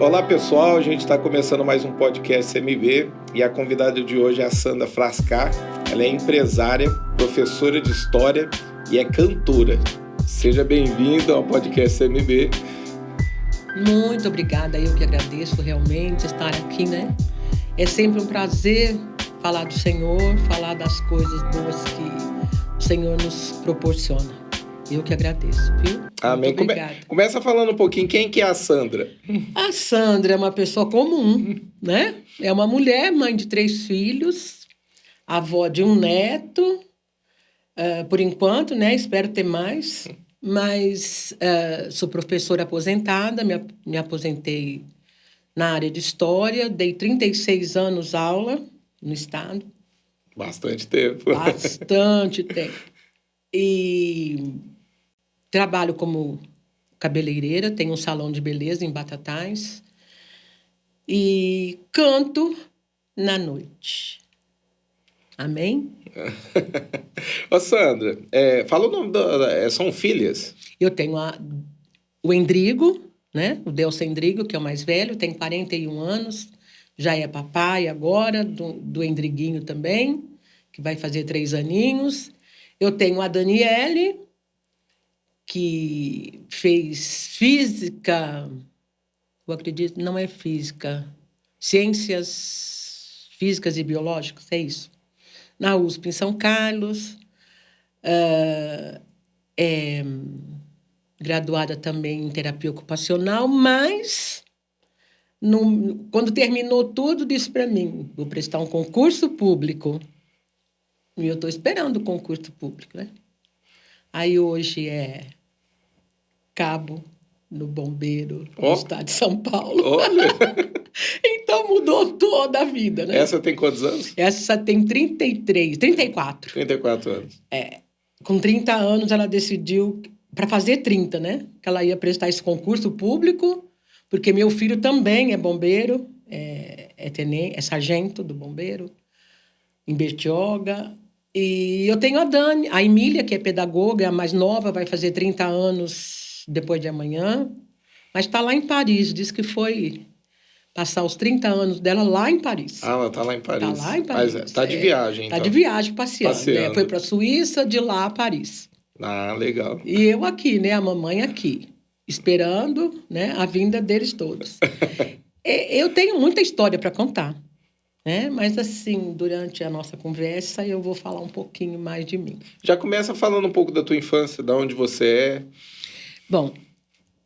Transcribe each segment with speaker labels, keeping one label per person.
Speaker 1: Olá pessoal, a gente está começando mais um podcast CMB e a convidada de hoje é a Sandra Frascar. Ela é empresária, professora de história e é cantora. Seja bem-vinda ao podcast CMB.
Speaker 2: Muito obrigada, eu que agradeço realmente estar aqui, né? É sempre um prazer falar do Senhor, falar das coisas boas que o Senhor nos proporciona. Eu que agradeço, viu?
Speaker 1: Amém.
Speaker 2: Muito obrigada.
Speaker 1: Começa falando um pouquinho quem que é a Sandra.
Speaker 2: A Sandra é uma pessoa comum, né? É uma mulher, mãe de 3 filhos, avó de um neto, por enquanto, né? Espero ter mais. Mas sou professora aposentada, me aposentei na área de história, dei 36 anos aula no estado.
Speaker 1: Bastante tempo.
Speaker 2: Bastante tempo. E trabalho como cabeleireira, tenho um salão de beleza em Batatais e canto na noite. Amém?
Speaker 1: Ô Sandra, fala o nome são filhas?
Speaker 2: Eu tenho o Endrigo, né? O Delcio Endrigo, que é o mais velho, tem 41 anos, já é papai agora, do Endriguinho também, que vai fazer 3 aninhos. Eu tenho a Daniele, que fez física, eu acredito, não é física, ciências físicas e biológicas, é isso. Na USP, em São Carlos. É graduada também em terapia ocupacional, mas quando terminou tudo, disse para mim, vou prestar um concurso público. E eu estou esperando o concurso público, né? Aí hoje é cabo no bombeiro do estado de São Paulo.
Speaker 1: Olha!
Speaker 2: Então mudou toda a vida, né?
Speaker 1: Essa tem quantos anos?
Speaker 2: Essa tem 34.
Speaker 1: 34 anos.
Speaker 2: Com 30 anos ela decidiu, para fazer 30, né? Que ela ia prestar esse concurso público, porque meu filho também é bombeiro, é sargento do bombeiro, em Bertioga. E eu tenho a Emília, que é pedagoga, a mais nova, vai fazer 30 anos depois de amanhã, mas está lá em Paris, diz que foi passar os 30 anos dela lá em Paris.
Speaker 1: Ah, ela está lá em Paris.
Speaker 2: Está lá em Paris.
Speaker 1: Mas está de viagem, então.
Speaker 2: Está de viagem, passeando. Né? Foi para a Suíça, de lá a Paris.
Speaker 1: Ah, legal.
Speaker 2: E eu aqui, né? A mamãe aqui, esperando, né, a vinda deles todos. Eu tenho muita história para contar, né? Mas, assim, durante a nossa conversa, eu vou falar um pouquinho mais de mim.
Speaker 1: Já começa falando um pouco da tua infância, de onde você é.
Speaker 2: Bom,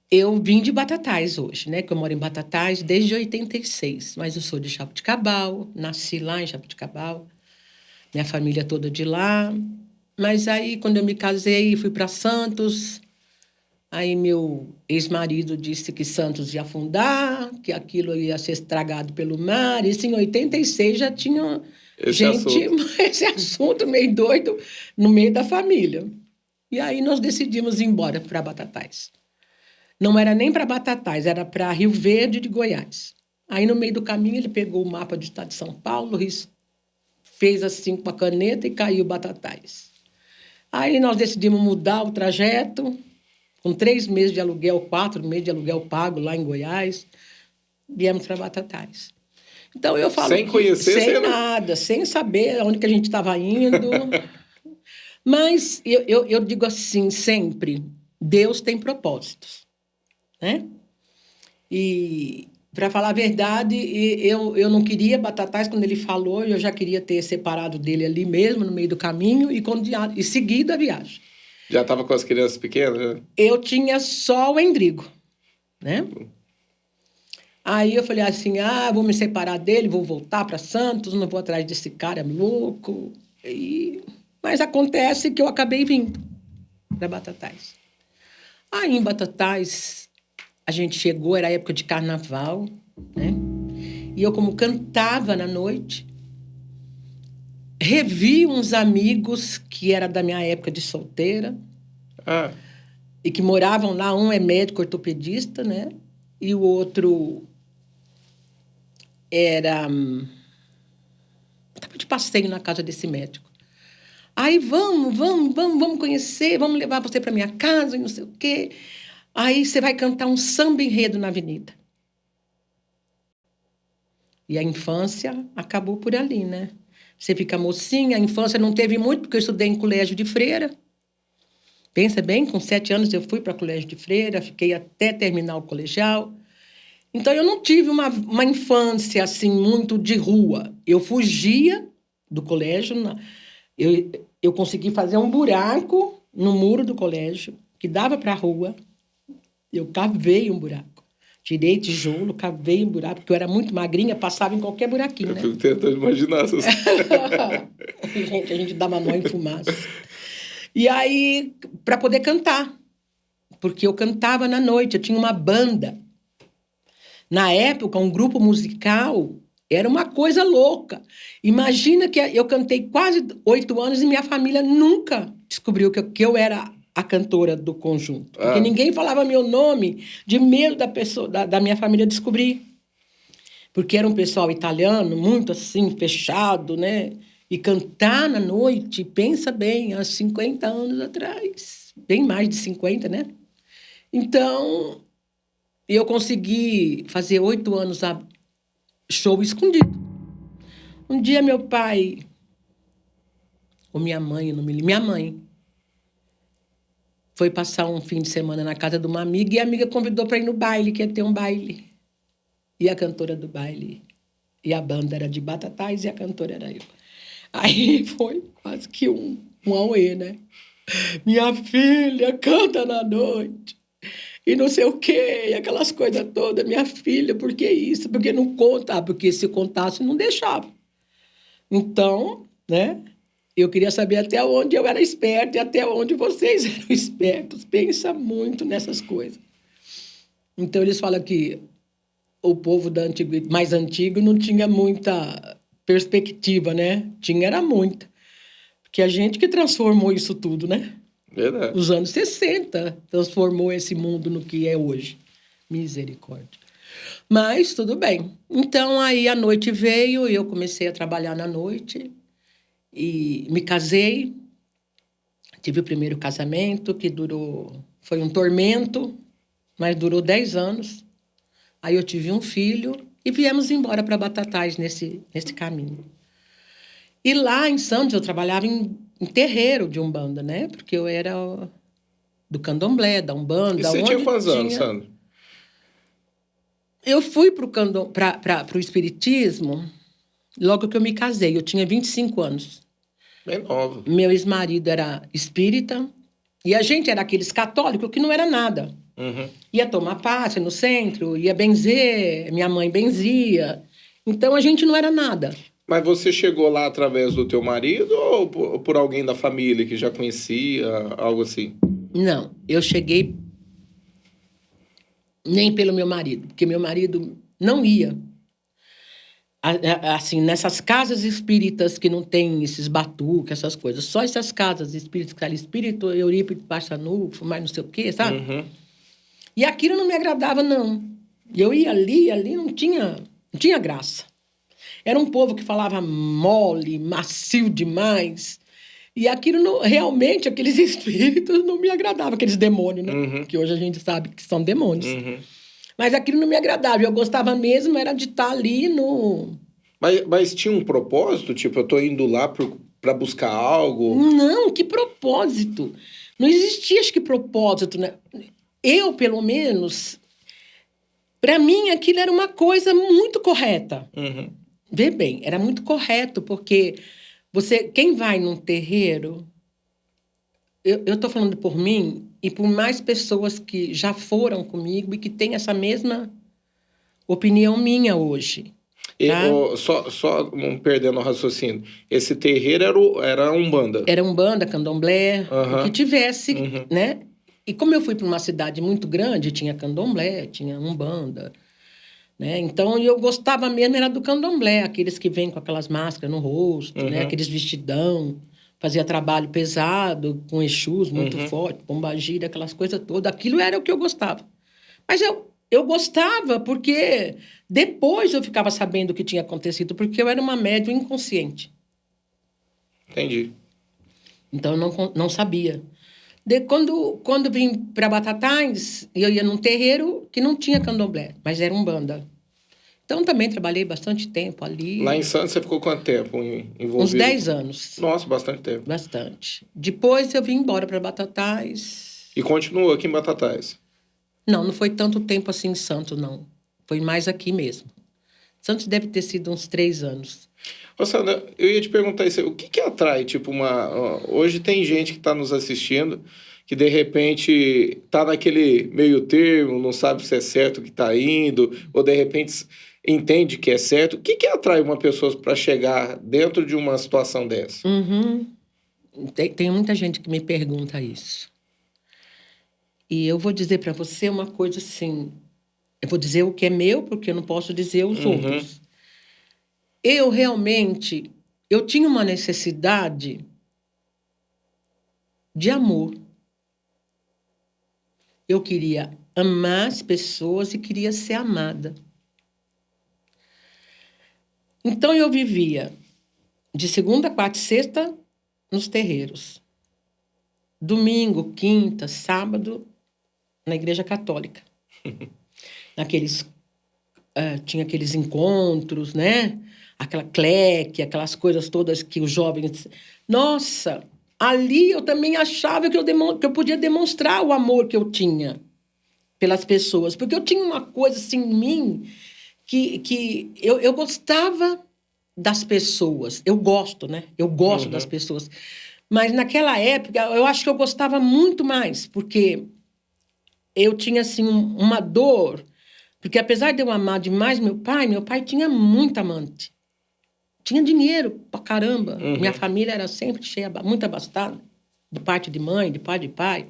Speaker 2: eu vim de Batatais hoje, né? Que eu moro em Batatais desde 86. Mas eu sou de Jaboticabal, nasci lá em Jaboticabal. Minha família toda de lá. Mas aí, quando eu me casei, fui para Santos. Aí meu ex-marido disse que Santos ia afundar, que aquilo ia ser estragado pelo mar. Isso em 86 já tinha esse assunto meio doido no meio da família. E aí nós decidimos ir embora para Batatais. Não era nem para Batatais, era para Rio Verde de Goiás. Aí no meio do caminho ele pegou o mapa do estado de São Paulo, fez assim com a caneta e caiu Batatais. Aí nós decidimos mudar o trajeto, com 3 meses de aluguel, 4 meses de aluguel pago lá em Goiás, viemos para Batatais. Então eu falo
Speaker 1: sem conhecer,
Speaker 2: sem nada, sem saber onde que a gente estava indo. Mas eu digo assim sempre, Deus tem propósitos, né? E para falar a verdade, eu não queria Batatais quando ele falou, eu já queria ter separado dele ali mesmo, no meio do caminho, e seguido a viagem.
Speaker 1: Já estava com as crianças pequenas? Né?
Speaker 2: Eu tinha só o Endrigo, né? Aí eu falei assim, vou me separar dele, vou voltar para Santos, não vou atrás desse cara louco. Mas acontece que eu acabei vindo para Batatais. Aí em Batatais, a gente chegou, era época de carnaval, né? E eu, como cantava na noite, revi uns amigos que era da minha época de solteira. E que moravam lá, um é médico ortopedista, né? E o outro estava de passeio na casa desse médico. Aí vamos conhecer, vamos levar você para minha casa e não sei o quê. Aí você vai cantar um samba enredo na avenida. E a infância acabou por ali, né? Você fica mocinha, a infância não teve muito, porque eu estudei em colégio de freira. Pensa bem, com 7 anos eu fui para colégio de freira, fiquei até terminar o colegial. Então, eu não tive uma infância, assim, muito de rua. Eu fugia do colégio. Eu consegui fazer um buraco no muro do colégio, que dava para a rua. Eu cavei um buraco. Tirei tijolo, cavei um buraco, porque eu era muito magrinha, passava em qualquer buraquinho,
Speaker 1: Eu
Speaker 2: né?
Speaker 1: fico tentando imaginar essas
Speaker 2: Gente, a gente dava nó em fumaça. E aí, para poder cantar, porque eu cantava na noite, eu tinha uma banda. Na época, um grupo musical era uma coisa louca. Imagina que eu cantei quase 8 anos e minha família nunca descobriu que eu era a cantora do conjunto. Porque ninguém falava meu nome, de medo da minha família descobrir. Porque era um pessoal italiano, muito assim, fechado, né? E cantar na noite, pensa bem, há 50 anos atrás. Bem mais de 50, né? Então, eu consegui fazer 8 anos a show escondido. Um dia, meu pai, ou minha mãe, eu não me lembro, minha mãe, foi passar um fim de semana na casa de uma amiga e a amiga convidou para ir no baile, que ia ter um baile. E a cantora do baile, e a banda era de Batatais e a cantora era eu. Aí foi quase que um auê, né? Minha filha canta na noite. E não sei o quê, e aquelas coisas todas. Minha filha, por que isso? Por que não conta? Porque se contasse, não deixava. Então, né? Eu queria saber até onde eu era esperta e até onde vocês eram espertos. Pensa muito nessas coisas. Então, eles falam que o povo mais antigo não tinha muita perspectiva, né? Era muita. Porque a gente que transformou isso tudo, né?
Speaker 1: Verdade.
Speaker 2: Os anos 60 transformou esse mundo no que é hoje. Misericórdia. Mas tudo bem. Então, aí a noite veio e eu comecei a trabalhar na noite. E me casei. Tive o primeiro casamento, que foi um tormento, mas durou 10 anos. Aí eu tive um filho e viemos embora para Batatais nesse caminho. E lá em Santos eu trabalhava em terreiro de Umbanda, né? Porque eu era do Candomblé, da Umbanda.
Speaker 1: E você tinha quantos anos, Sandra?
Speaker 2: Eu fui para o Espiritismo logo que eu me casei. Eu tinha 25 anos.
Speaker 1: Bem nova.
Speaker 2: Meu ex-marido era espírita e a gente era aqueles católicos que não era nada.
Speaker 1: Uhum.
Speaker 2: Ia tomar passe no centro, ia benzer, minha mãe benzia. Então, a gente não era nada.
Speaker 1: Mas você chegou lá através do teu marido ou por alguém da família que já conhecia, algo assim?
Speaker 2: Não, eu cheguei nem pelo meu marido, porque meu marido não ia. Assim, nessas casas espíritas que não tem esses batuques, essas coisas. Só essas casas espíritas que tá ali, espírito Eurípides Passanufo, mais não sei o quê, sabe?
Speaker 1: Uhum.
Speaker 2: E aquilo não me agradava, não. Eu ia ali não tinha graça. Era um povo que falava mole, macio demais. E aquilo realmente, aqueles espíritos não me agradavam, aqueles demônios, né?
Speaker 1: Uhum.
Speaker 2: Que hoje a gente sabe que são demônios.
Speaker 1: Uhum.
Speaker 2: Mas aquilo não me agradava. Eu gostava mesmo, era de estar ali no...
Speaker 1: Mas tinha um propósito? Tipo, eu tô indo lá para buscar algo?
Speaker 2: Não, que propósito? Não existia, acho que, propósito, né? Eu, pelo menos, para mim, aquilo era uma coisa muito correta.
Speaker 1: Uhum.
Speaker 2: Vê bem, era muito correto, porque quem vai num terreiro, eu estou falando por mim e por mais pessoas que já foram comigo e que têm essa mesma opinião minha hoje. Tá?
Speaker 1: Só não perdendo o raciocínio. Esse terreiro era Umbanda?
Speaker 2: Era Umbanda, Candomblé,
Speaker 1: Uhum.
Speaker 2: o que tivesse,
Speaker 1: Uhum.
Speaker 2: né? E como eu fui para uma cidade muito grande, tinha Candomblé, tinha Umbanda, né? Então, eu gostava mesmo era do Candomblé, aqueles que vêm com aquelas máscaras no rosto,
Speaker 1: Uhum.
Speaker 2: né? Aqueles vestidão, fazia trabalho pesado, com Exus muito
Speaker 1: Uhum.
Speaker 2: forte, pombagira, aquelas coisas todas. Aquilo era o que eu gostava. Mas eu gostava porque depois eu ficava sabendo o que tinha acontecido, porque eu era uma médium inconsciente.
Speaker 1: Entendi.
Speaker 2: Então, eu não sabia. Quando vim para Batatais, eu ia num terreiro que não tinha candomblé, mas era Umbanda. Então, também trabalhei bastante tempo ali.
Speaker 1: Lá em Santos, você ficou quanto tempo envolvido?
Speaker 2: Uns 10 anos.
Speaker 1: Nossa, bastante tempo.
Speaker 2: Bastante. Depois eu vim embora para Batatais.
Speaker 1: E continuou aqui em Batatais?
Speaker 2: Não foi tanto tempo assim em Santos, não. Foi mais aqui mesmo. Santos deve ter sido uns 3 anos.
Speaker 1: Ô, Sandra, eu ia te perguntar isso. O que atrai, tipo, Hoje tem gente que está nos assistindo que, de repente, está naquele meio termo, não sabe se é certo o que está indo, ou, de repente, entende que é certo. O que atrai uma pessoa para chegar dentro de uma situação dessa?
Speaker 2: Tem muita gente que me pergunta isso. E eu vou dizer para você uma coisa assim... Eu vou dizer o que é meu, porque eu não posso dizer os outros. Eu realmente... Eu tinha uma necessidade de amor. Eu queria amar as pessoas e queria ser amada. Então, eu vivia de segunda, quarta e sexta nos terreiros. Domingo, quinta, sábado, na igreja católica. Tinha aqueles encontros, né? Aquela cleque, aquelas coisas todas que os jovens... Nossa, ali eu também achava que eu podia demonstrar o amor que eu tinha pelas pessoas. Porque eu tinha uma coisa assim em mim que eu gostava das pessoas. Eu gosto, né? Eu gosto das pessoas. Mas naquela época, eu acho que eu gostava muito mais, porque eu tinha, assim, uma dor... Porque, apesar de eu amar demais meu pai tinha muita amante. Tinha dinheiro pra caramba. Minha família era sempre cheia, muito abastada. De parte de mãe, de pai de pai.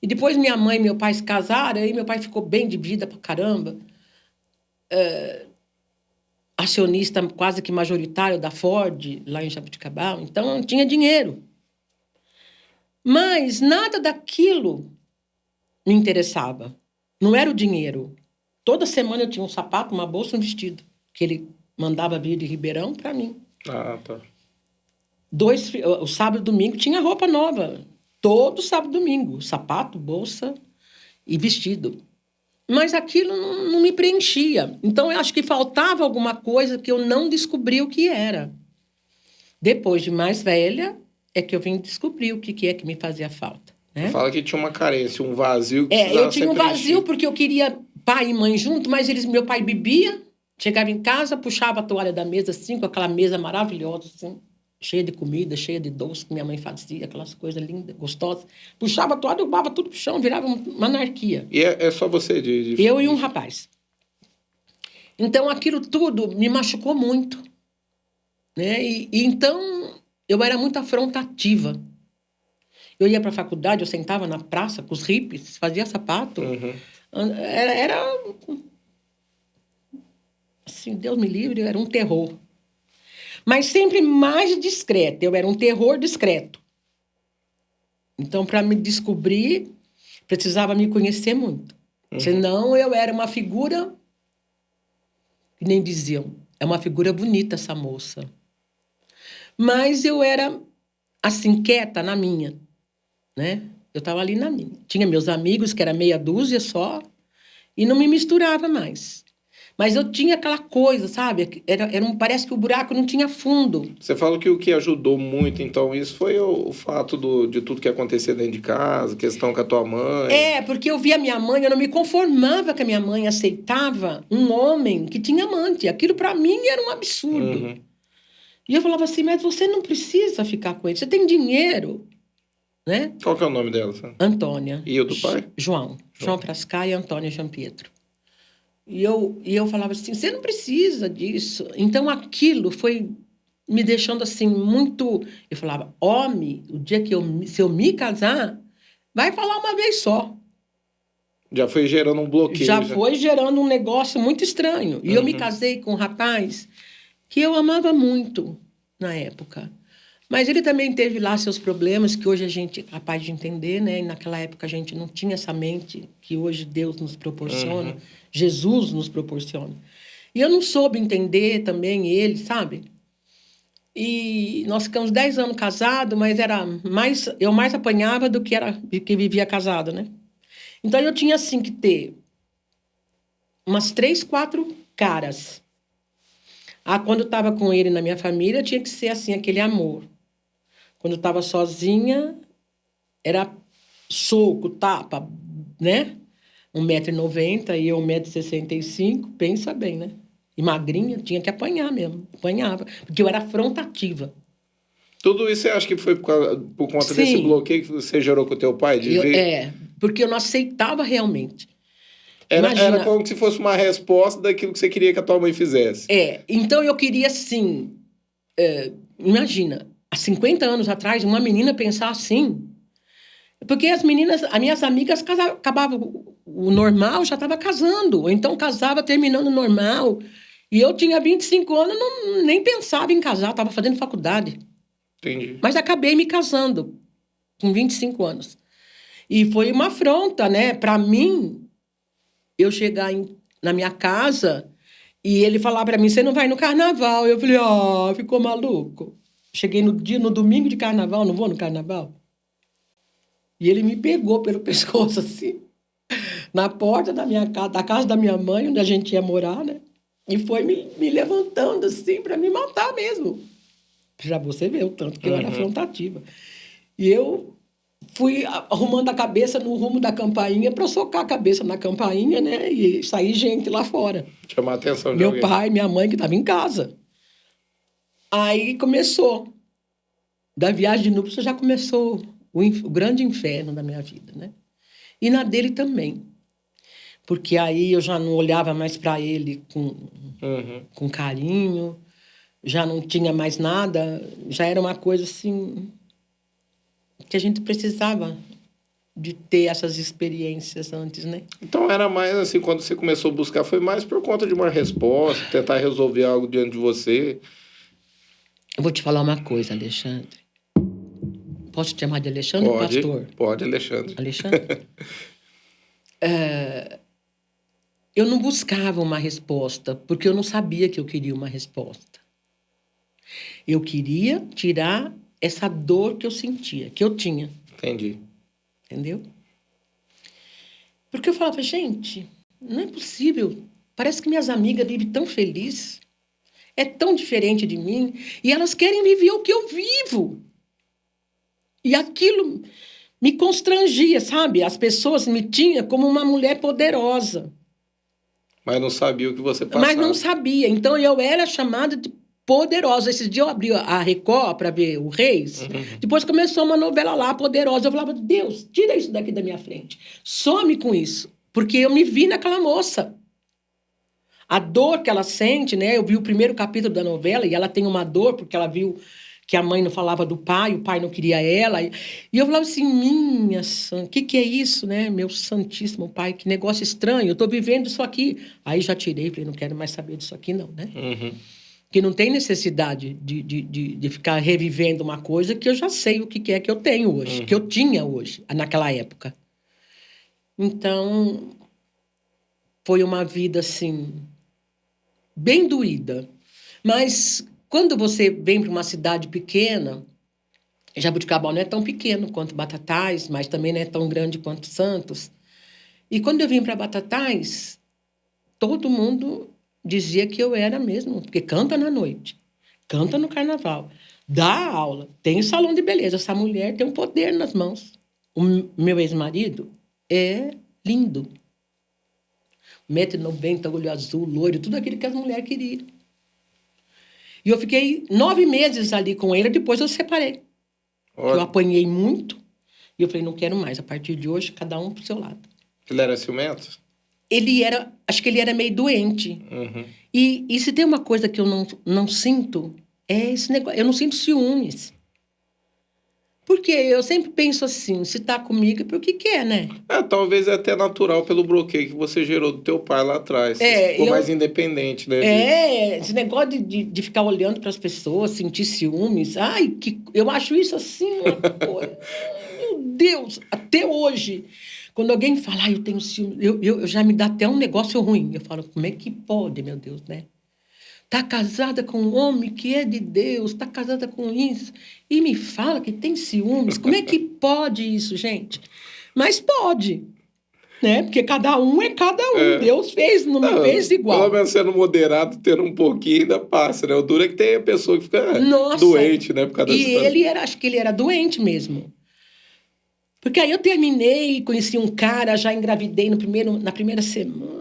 Speaker 2: E depois minha mãe e meu pai se casaram, aí meu pai ficou bem de vida pra caramba. Acionista quase que majoritário da Ford, lá em Jabuticabal. Então, tinha dinheiro. Mas nada daquilo me interessava. Não era o dinheiro. Toda semana eu tinha um sapato, uma bolsa, um vestido. Que ele mandava vir de Ribeirão para mim.
Speaker 1: Ah, tá.
Speaker 2: O sábado e domingo tinha roupa nova. Todo sábado e domingo. Sapato, bolsa e vestido. Mas aquilo não me preenchia. Então, eu acho que faltava alguma coisa que eu não descobri o que era. Depois de mais velha, é que eu vim descobrir o que é que me fazia falta. Né?
Speaker 1: Você fala que tinha uma carência, um vazio que precisava
Speaker 2: eu tinha um vazio porque eu queria pai e mãe junto, mas meu pai bebia, chegava em casa, puxava a toalha da mesa, assim, com aquela mesa maravilhosa, assim, cheia de comida, cheia de doce que minha mãe fazia, aquelas coisas lindas, gostosas. Puxava a toalha, derrubava tudo pro chão, virava uma anarquia.
Speaker 1: E é só você
Speaker 2: Eu e um rapaz. Então, aquilo tudo me machucou muito. Né? E então, eu era muito afrontativa. Eu ia para a faculdade, eu sentava na praça com os hippies, fazia sapato. Era assim, Deus me livre, era um terror. Mas sempre mais discreta. Eu era um terror discreto. Então, para me descobrir, precisava me conhecer muito. Senão, eu era uma figura... Que nem diziam, é uma figura bonita essa moça. Mas eu era, assim, quieta na minha. Né? Eu estava ali na minha. Tinha meus amigos, que era meia dúzia só, e não me misturava mais. Mas eu tinha aquela coisa, sabe? Parece que o buraco não tinha fundo.
Speaker 1: Você fala que o que ajudou muito, então, isso foi o fato de tudo que acontecia dentro de casa, questão com a tua mãe.
Speaker 2: Porque eu via minha mãe, eu não me conformava que a minha mãe aceitava um homem que tinha amante. Aquilo, para mim, era um absurdo. E eu falava assim, mas você não precisa ficar com ele, você tem dinheiro. Né?
Speaker 1: Qual que é o nome dela? Sabe?
Speaker 2: Antônia.
Speaker 1: E o do pai?
Speaker 2: João Frascar e Antônia Jean Pietro. E eu falava assim, você não precisa disso. Então, aquilo foi me deixando assim muito... Eu falava, homem, o dia que se eu me casar, vai falar uma vez só.
Speaker 1: Já foi gerando um bloqueio.
Speaker 2: Já foi gerando um negócio muito estranho. E eu me casei com um rapaz que eu amava muito na época. Mas ele também teve lá seus problemas, que hoje a gente é capaz de entender, né? E naquela época a gente não tinha essa mente que hoje Deus nos proporciona, Jesus nos proporciona. E eu não soube entender também ele, sabe? E nós ficamos 10 anos casados, mas eu mais apanhava do que vivia casado, né? Então eu tinha, assim, que ter umas 3, 4 caras. Quando eu estava com ele na minha família, tinha que ser assim, aquele amor. Quando eu estava sozinha, era soco, tapa, né? 1,90 m e eu 1,65 m, pensa bem, né? E magrinha, tinha que apanhar mesmo. Apanhava, porque eu era afrontativa.
Speaker 1: Tudo isso você acha que foi por conta
Speaker 2: Sim.
Speaker 1: desse bloqueio que você gerou com o teu pai? De ver...
Speaker 2: Porque eu não aceitava realmente.
Speaker 1: Era como se fosse uma resposta daquilo que você queria que a tua mãe fizesse.
Speaker 2: Então eu queria, assim... imagina, há 50 anos atrás, uma menina pensar assim... Porque as minhas amigas acabavam o normal, já estava casando. Ou então casava terminando o normal. E eu tinha 25 anos, nem pensava em casar, estava fazendo faculdade.
Speaker 1: Entendi.
Speaker 2: Mas acabei me casando com 25 anos. E foi uma afronta, né? Para mim, eu chegar na minha casa e ele falar para mim, você não vai no carnaval. Eu falei, ficou maluco. Cheguei no domingo de carnaval, não vou no carnaval. E ele me pegou pelo pescoço, assim, na porta da casa da minha mãe, onde a gente ia morar, né? E foi me levantando, assim, para me matar mesmo. Já você vê o tanto que eu era afrontativa. E eu fui arrumando a cabeça no rumo da campainha para socar a cabeça na campainha, né? E sair gente lá fora.
Speaker 1: Chamar a atenção de
Speaker 2: Meu
Speaker 1: alguém.
Speaker 2: pai, minha mãe, que estavam em casa. Aí começou. Da viagem de núpcias já começou o grande inferno da minha vida, né? E na dele também. Porque aí eu já não olhava mais para ele com carinho, já não tinha mais nada, já era uma coisa assim que a gente precisava de ter essas experiências antes, né?
Speaker 1: Então era mais assim, quando você começou a buscar, foi mais por conta de uma resposta, tentar resolver algo diante de você.
Speaker 2: Eu vou te falar uma coisa, Alexandre. Posso te chamar de Alexandre, pastor?
Speaker 1: Pode, Alexandre.
Speaker 2: Alexandre? Eu não buscava uma resposta, porque eu não sabia que eu queria uma resposta. Eu queria tirar essa dor que eu sentia, que eu tinha.
Speaker 1: Entendi.
Speaker 2: Entendeu? Porque eu falava, gente, não é possível. Parece que minhas amigas vivem tão felizes. É tão diferente de mim. E elas querem viver o que eu vivo. E aquilo me constrangia, sabe? As pessoas me tinham como uma mulher poderosa.
Speaker 1: Mas não sabia o que você passava.
Speaker 2: Mas não sabia. Então, eu era chamada de poderosa. Esses dias eu abri a Record para ver o Reis. Depois começou uma novela lá, Poderosa. Eu falava, Deus, tira isso daqui da minha frente. Some com isso. Porque eu me vi naquela moça. A dor que ela sente, né? Eu vi o primeiro capítulo da novela e ela tem uma dor porque ela viu que a mãe não falava do pai, o pai não queria ela. E eu falava assim, minha santa, o que é isso, né? Meu santíssimo pai, que negócio estranho, eu estou vivendo isso aqui. Aí já tirei, falei, não quero mais saber disso aqui não, né? Que não tem necessidade de ficar revivendo uma coisa que eu já sei o que é que eu tenho hoje, que eu tinha hoje, naquela época. Então, foi uma vida, assim, bem doída. Mas quando você vem para uma cidade pequena, Jaboticabal não é tão pequeno quanto Batatais, mas também não é tão grande quanto Santos. E quando eu vim para Batatais, todo mundo dizia que eu era mesmo, porque canta na noite, canta no carnaval, dá aula, tem salão de beleza. Essa mulher tem um poder nas mãos. O meu ex-marido é lindo. 1,90 m, olho azul, loiro, tudo aquilo que as mulheres queriam. E eu fiquei 9 meses ali com ele, depois eu separei. Eu apanhei muito, e eu falei, não quero mais, a partir de hoje, cada um pro seu lado.
Speaker 1: Ele era ciumento?
Speaker 2: Acho que ele era meio doente. E se tem uma coisa que eu não sinto, é esse negócio, eu não sinto ciúmes. Porque eu sempre penso assim, se tá comigo, é por que é, né?
Speaker 1: Talvez é até natural pelo bloqueio que você gerou do teu pai lá atrás. Você ficou mais independente, né?
Speaker 2: Esse negócio de ficar olhando para as pessoas, sentir ciúmes. Eu acho isso assim, uma coisa... Meu Deus, até hoje... Quando alguém fala, eu tenho ciúme, eu já me dá até um negócio ruim. Eu falo, como é que pode, meu Deus, né? Tá casada com um homem que é de Deus, tá casada com isso, e me fala que tem ciúmes. Como é que pode isso, gente? Mas pode. né? Porque cada um é cada um. Deus fez, não me fez igual.
Speaker 1: Pelo menos sendo moderado, tendo um pouquinho, ainda passa, né? O duro é que tem a pessoa que fica doente, né? Por causa
Speaker 2: e ele era, acho que ele era doente mesmo. Porque aí eu terminei, conheci um cara, já engravidei na primeira semana.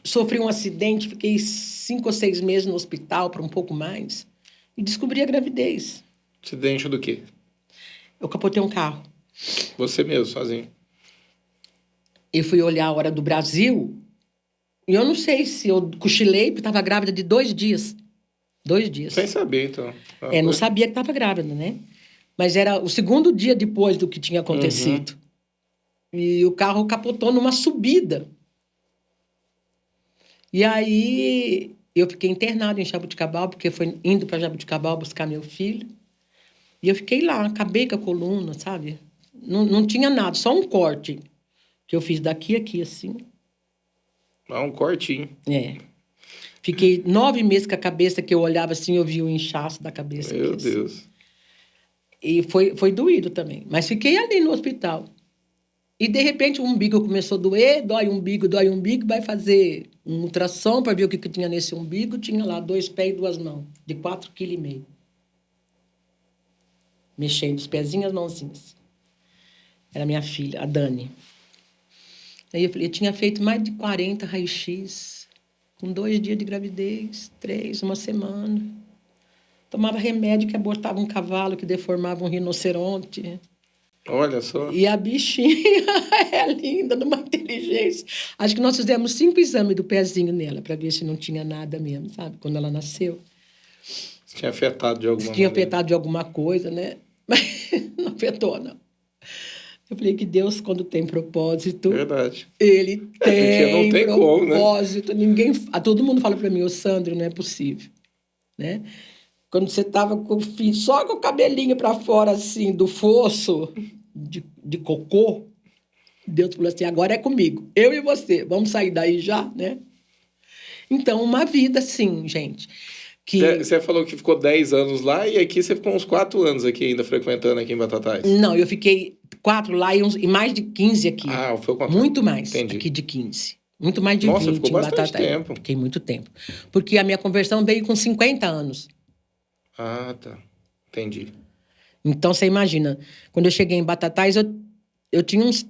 Speaker 2: Sofri um acidente, fiquei 5 ou 6 meses no hospital, para um pouco mais, e descobri a gravidez.
Speaker 1: Acidente do quê?
Speaker 2: Eu capotei um carro.
Speaker 1: Você mesmo, sozinho?
Speaker 2: Eu fui olhar a hora do Brasil, e eu não sei se eu cochilei, porque estava grávida de 2 dias. 2 dias.
Speaker 1: Sem saber, então.
Speaker 2: Não sabia que estava grávida, né? Mas era o segundo dia depois do que tinha acontecido. E o carro capotou numa subida. E aí eu fiquei internada em Jaboticabal, porque foi indo para Jaboticabal buscar meu filho. E eu fiquei lá, acabei com a coluna, sabe? Não tinha nada, só um corte que eu fiz daqui a aqui, assim.
Speaker 1: Um cortinho.
Speaker 2: Fiquei 9 meses com a cabeça, que eu olhava assim, eu via o inchaço da cabeça.
Speaker 1: Meu
Speaker 2: aqui,
Speaker 1: Deus.
Speaker 2: Assim. E foi doído também. Mas fiquei ali no hospital. E, de repente, o umbigo começou a doer, dói o umbigo, vai fazer um ultrassom para ver o que tinha nesse umbigo. Tinha lá 2 pés e 2 mãos, de 4,5 kg. Mexendo os pezinhos e as mãozinhas. Era minha filha, a Dani. Aí eu falei, eu tinha feito mais de 40 raio-x, com 2 dias de gravidez, 3, uma semana. Tomava remédio que abortava um cavalo, que deformava um rinoceronte.
Speaker 1: Olha só.
Speaker 2: E a bichinha é linda, numa inteligência. Acho que nós fizemos 5 exames do pezinho nela, para ver se não tinha nada mesmo, sabe? Quando ela nasceu.
Speaker 1: Se tinha afetado de alguma
Speaker 2: maneira. Tinha afetado de alguma coisa, né? Mas não afetou, não. Eu falei que Deus, quando tem propósito...
Speaker 1: Verdade.
Speaker 2: Ele tem,
Speaker 1: não tem
Speaker 2: propósito.
Speaker 1: Como, né?
Speaker 2: Ninguém... Todo mundo fala para mim, ô Sandro, não é possível. Né? Quando você estava só com o cabelinho para fora, assim, do fosso de cocô, Deus falou assim, agora é comigo, eu e você, vamos sair daí já, né? Então, uma vida, assim, gente. Que...
Speaker 1: Você falou que ficou 10 anos lá e aqui você ficou uns 4 anos aqui ainda frequentando aqui em Batatais.
Speaker 2: Não, eu fiquei 4 lá e mais de 15 aqui.
Speaker 1: Ah, foi o contrário.
Speaker 2: Muito mais.
Speaker 1: Entendi.
Speaker 2: Aqui de 15. Muito mais de 20
Speaker 1: ficou
Speaker 2: em
Speaker 1: bastante
Speaker 2: Batatais.
Speaker 1: tempo.
Speaker 2: Fiquei muito tempo. Porque a minha conversão veio com 50 anos.
Speaker 1: Ah, tá. Entendi.
Speaker 2: Então, você imagina, quando eu cheguei em Batatais, eu tinha uns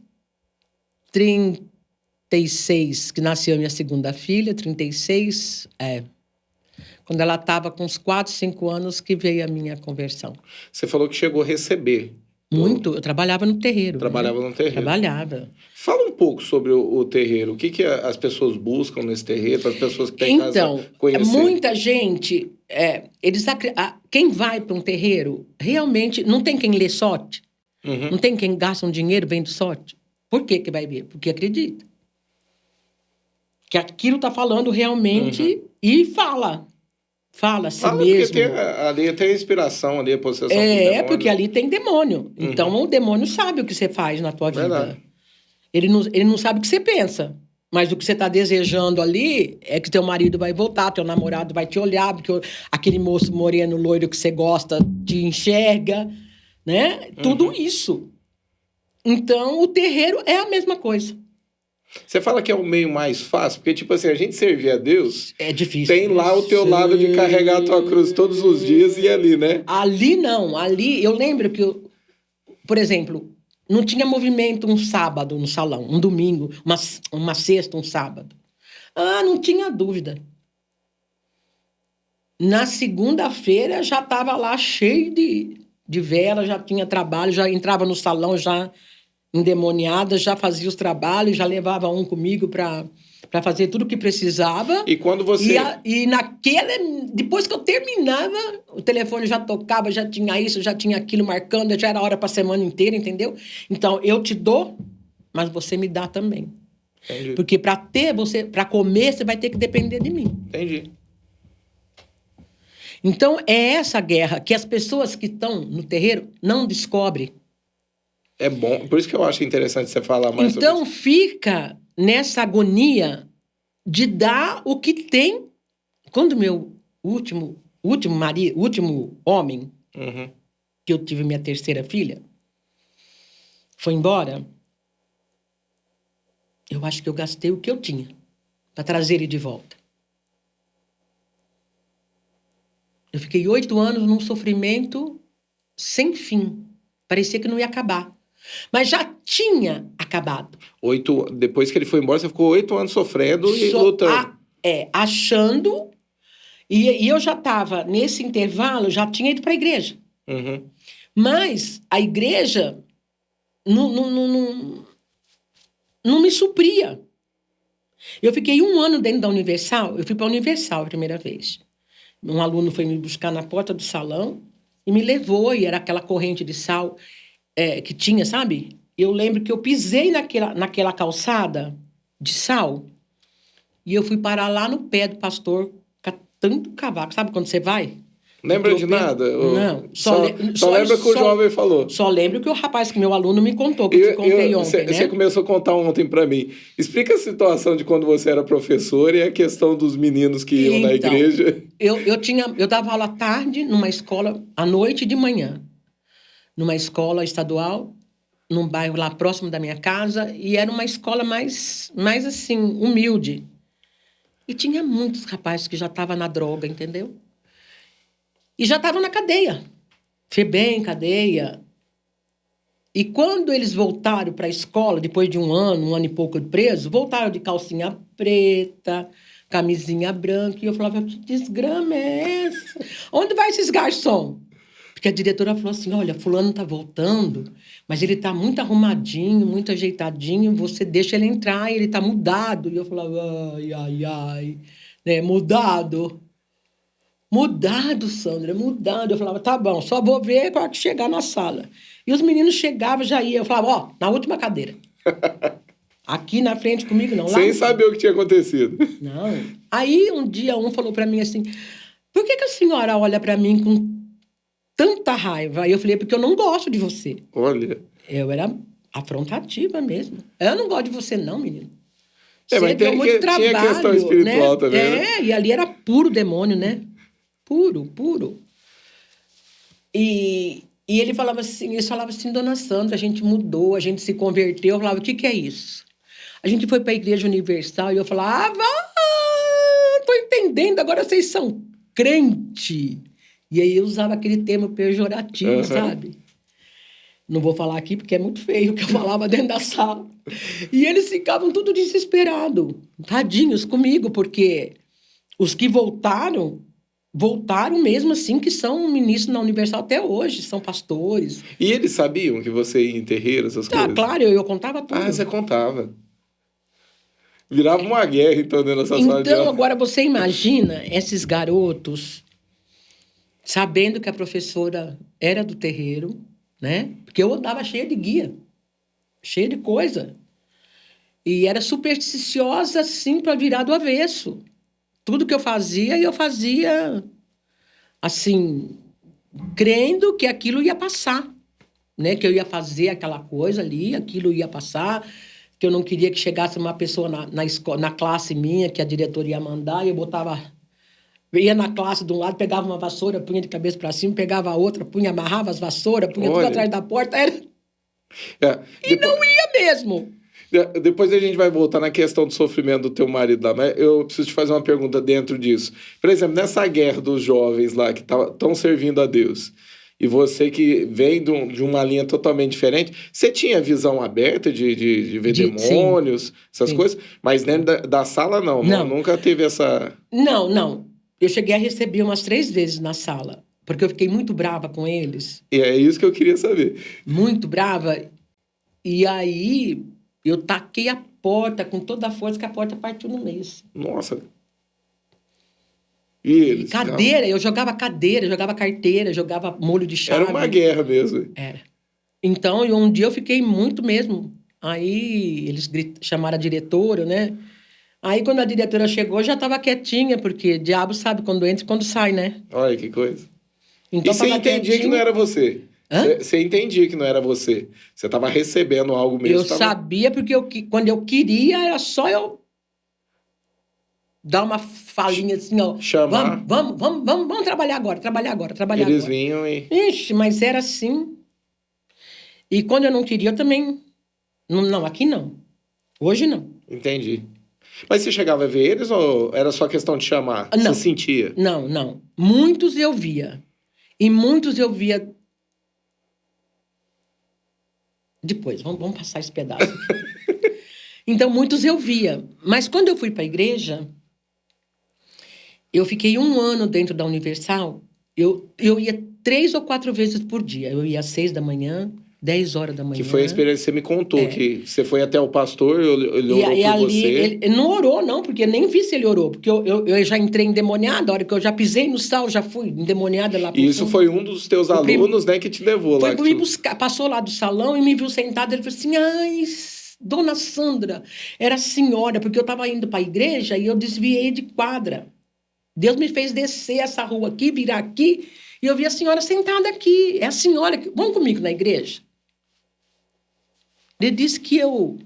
Speaker 2: 36, que nasceu a minha segunda filha, 36, Quando ela estava com uns 4, 5 anos que veio a minha conversão.
Speaker 1: Você falou que chegou a receber.
Speaker 2: Muito. Eu trabalhava no terreiro.
Speaker 1: Trabalhava no terreiro.
Speaker 2: Trabalhava.
Speaker 1: Fala um pouco sobre o terreiro. O que as pessoas buscam nesse terreiro, para as pessoas que têm
Speaker 2: então,
Speaker 1: casa conhecer?
Speaker 2: Muita gente... quem vai para um terreiro, realmente, não tem quem lê sorte. Não tem quem gasta um dinheiro vendo sorte. Por que vai ver? Porque acredita. Que aquilo está falando realmente e fala. Fala a si mesmo.
Speaker 1: Porque ali tem a inspiração, ali a possessão do demônio.
Speaker 2: Porque ali tem demônio. Então, o demônio sabe o que você faz na tua vida.
Speaker 1: Verdade.
Speaker 2: Ele não sabe o que você pensa. Mas o que você está desejando ali é que teu marido vai voltar, teu namorado vai te olhar, porque aquele moço moreno, loiro que você gosta te enxerga, né? Tudo isso. Então, o terreiro é a mesma coisa.
Speaker 1: Você fala que é o meio mais fácil, porque, tipo assim, a gente servir a Deus...
Speaker 2: É difícil.
Speaker 1: Tem lá o teu lado de carregar a tua cruz todos os dias e ali, né?
Speaker 2: Ali não. Ali, eu lembro que, por exemplo, não tinha movimento um sábado no salão, um domingo, uma sexta, um sábado. Não tinha dúvida. Na segunda-feira já estava lá cheio de vela, já tinha trabalho, já entrava no salão já endemoniada, já fazia os trabalhos, já levava um comigo para fazer tudo o que precisava.
Speaker 1: E quando você...
Speaker 2: Depois que eu terminava, o telefone já tocava, já tinha isso, já tinha aquilo marcando, já era hora para a semana inteira, entendeu? Então, eu te dou, mas você me dá também.
Speaker 1: Entendi.
Speaker 2: Porque para comer, você vai ter que depender de mim.
Speaker 1: Entendi.
Speaker 2: Então, é essa guerra que as pessoas que estão no terreiro não descobrem.
Speaker 1: É bom, por isso que eu acho interessante você falar mais sobre isso.
Speaker 2: Então, fica nessa agonia de dar o que tem. Quando meu último homem, que eu tive minha terceira filha, foi embora, eu acho que eu gastei o que eu tinha para trazer ele de volta. Eu fiquei 8 anos num sofrimento sem fim. Parecia que não ia acabar. Mas já tinha acabado.
Speaker 1: Depois que ele foi embora, você ficou 8 anos sofrendo e lutando.
Speaker 2: Achando. E eu já estava, nesse intervalo, já tinha ido para a igreja.
Speaker 1: Uhum.
Speaker 2: Mas a igreja não me supria. Eu fiquei 1 ano dentro da Universal. Eu fui para a Universal a primeira vez. Um aluno foi me buscar na porta do salão e me levou, e era aquela corrente de sal que tinha, sabe? Eu lembro que eu pisei naquela calçada de sal e eu fui parar lá no pé do pastor, catando cavaco. Sabe quando você vai?
Speaker 1: Lembra de nada?
Speaker 2: Não.
Speaker 1: Só lembra que o jovem falou.
Speaker 2: Só lembro que o rapaz, que meu aluno me contou, que eu te contei ontem, né?
Speaker 1: Você começou a contar ontem para mim. Explica a situação de quando você era professor e a questão dos meninos que iam na igreja.
Speaker 2: Eu dava aula à tarde numa escola, à noite e de manhã. Numa escola estadual, num bairro lá próximo da minha casa, e era uma escola mais assim, humilde. E tinha muitos rapazes que já estavam na droga, entendeu? E já estavam na cadeia. FEBEM, cadeia. E quando eles voltaram para a escola, depois de 1 ano e pouco de preso, voltaram de calcinha preta, camisinha branca, e eu falava, que desgrama é essa? Onde vai esses garçom? Porque a diretora falou assim, olha, fulano está voltando, mas ele está muito arrumadinho, muito ajeitadinho, você deixa ele entrar, ele está mudado. E eu falava, ai, né, mudado. Mudado, Sandra, mudado. Eu falava, tá bom, só vou ver quando chegar na sala. E os meninos chegavam, já iam. Eu falava, na última cadeira. Aqui na frente comigo, não. Lá
Speaker 1: sem saber o que tinha acontecido.
Speaker 2: Não. Aí, um dia, um falou para mim assim, por que a senhora olha para mim com tanta raiva? Aí eu falei, porque eu não gosto de você.
Speaker 1: Olha.
Speaker 2: Eu era afrontativa mesmo. Eu não gosto de você, não, menino.
Speaker 1: Mas tinha questão espiritual, né? Também.
Speaker 2: Né? E ali era puro demônio, né? Puro. E ele falava assim, eles falavam assim, dona Sandra, a gente mudou, a gente se converteu. Eu falava, o que é isso? A gente foi para a Igreja Universal e eu falava, tô entendendo, agora vocês são crente. E aí eu usava aquele termo pejorativo, sabe? Não vou falar aqui porque é muito feio o que eu falava dentro da sala. E eles ficavam tudo desesperados, tadinhos comigo, porque os que voltaram mesmo assim, que são ministros na Universal até hoje, são pastores.
Speaker 1: E eles sabiam que você ia em terreiro, essas coisas?
Speaker 2: Claro, eu contava tudo.
Speaker 1: Ah, você contava. Virava uma guerra, então, dentro dessa sala de aula.
Speaker 2: Então, agora você imagina esses garotos sabendo que a professora era do terreiro, né? Porque eu andava cheia de guia, cheia de coisa. E era supersticiosa, assim, para virar do avesso. Tudo que eu fazia, assim, crendo que aquilo ia passar, né? Que eu ia fazer aquela coisa ali, aquilo ia passar, que eu não queria que chegasse uma pessoa na classe minha, que a diretora ia mandar, e eu ia na classe de um lado, pegava uma vassoura, punha de cabeça para cima, pegava a outra, amarrava as vassouras, punha tudo atrás da porta, não ia mesmo.
Speaker 1: Depois a gente vai voltar na questão do sofrimento do teu marido lá, mas eu preciso te fazer uma pergunta dentro disso. Por exemplo, nessa guerra dos jovens lá que estão servindo a Deus, e você que vem de uma linha totalmente diferente, você tinha visão aberta de ver demônios, essas coisas? Mas dentro da sala não, nunca teve essa...
Speaker 2: Não. Eu cheguei a receber umas 3 vezes na sala, porque eu fiquei muito brava com eles.
Speaker 1: E é isso que eu queria saber.
Speaker 2: Muito brava. E aí eu taquei a porta com toda a força, que a porta partiu no meio.
Speaker 1: Nossa. E eles?
Speaker 2: Cadeira, eu jogava cadeira, jogava carteira, jogava molho de chave.
Speaker 1: Era uma guerra mesmo.
Speaker 2: Era. Então, um dia eu fiquei muito mesmo. Aí eles chamaram a diretora, né? Aí quando a diretora chegou, já estava quietinha, porque diabo sabe quando entra e quando sai, né?
Speaker 1: Olha que coisa.
Speaker 2: Então,
Speaker 1: e você entendia que não era você? Você entendia que não era você? Você estava recebendo algo mesmo?
Speaker 2: Eu sabia, porque quando eu queria, era só eu dar uma falinha assim, ó.
Speaker 1: Chamar.
Speaker 2: Vamos trabalhar agora.
Speaker 1: Eles vinham e...
Speaker 2: Ixi, mas era assim. E quando eu não queria, eu também... Não, aqui não. Hoje não.
Speaker 1: Entendi. Mas você chegava a ver eles ou era só questão de chamar?
Speaker 2: Não.
Speaker 1: Você sentia?
Speaker 2: Não. Muitos eu via. E muitos eu via... Depois, vamos passar esse pedaço. Então, muitos eu via. Mas quando eu fui para a igreja, eu fiquei 1 ano dentro da Universal. Eu ia 3 ou 4 vezes por dia. Eu ia às 6 da manhã, 10 horas da manhã.
Speaker 1: Que foi a experiência que você me contou, que você foi até o pastor, ele orou por
Speaker 2: ali,
Speaker 1: você.
Speaker 2: Ele não orou, não, porque eu nem vi se ele orou. Porque eu já entrei endemoniada, a hora que eu já pisei no sal, já fui endemoniada lá pro
Speaker 1: E isso
Speaker 2: fundo.
Speaker 1: foi um dos teus alunos, né, que te levou lá.
Speaker 2: Foi me buscar, passou lá do salão e me viu sentada. Ele falou assim, ai, dona Sandra, era senhora, porque eu estava indo para a igreja e eu desviei de quadra. Deus me fez descer essa rua aqui, virar aqui, e eu vi a senhora sentada aqui. É a senhora que... Vamos comigo na igreja? Ele disse que eu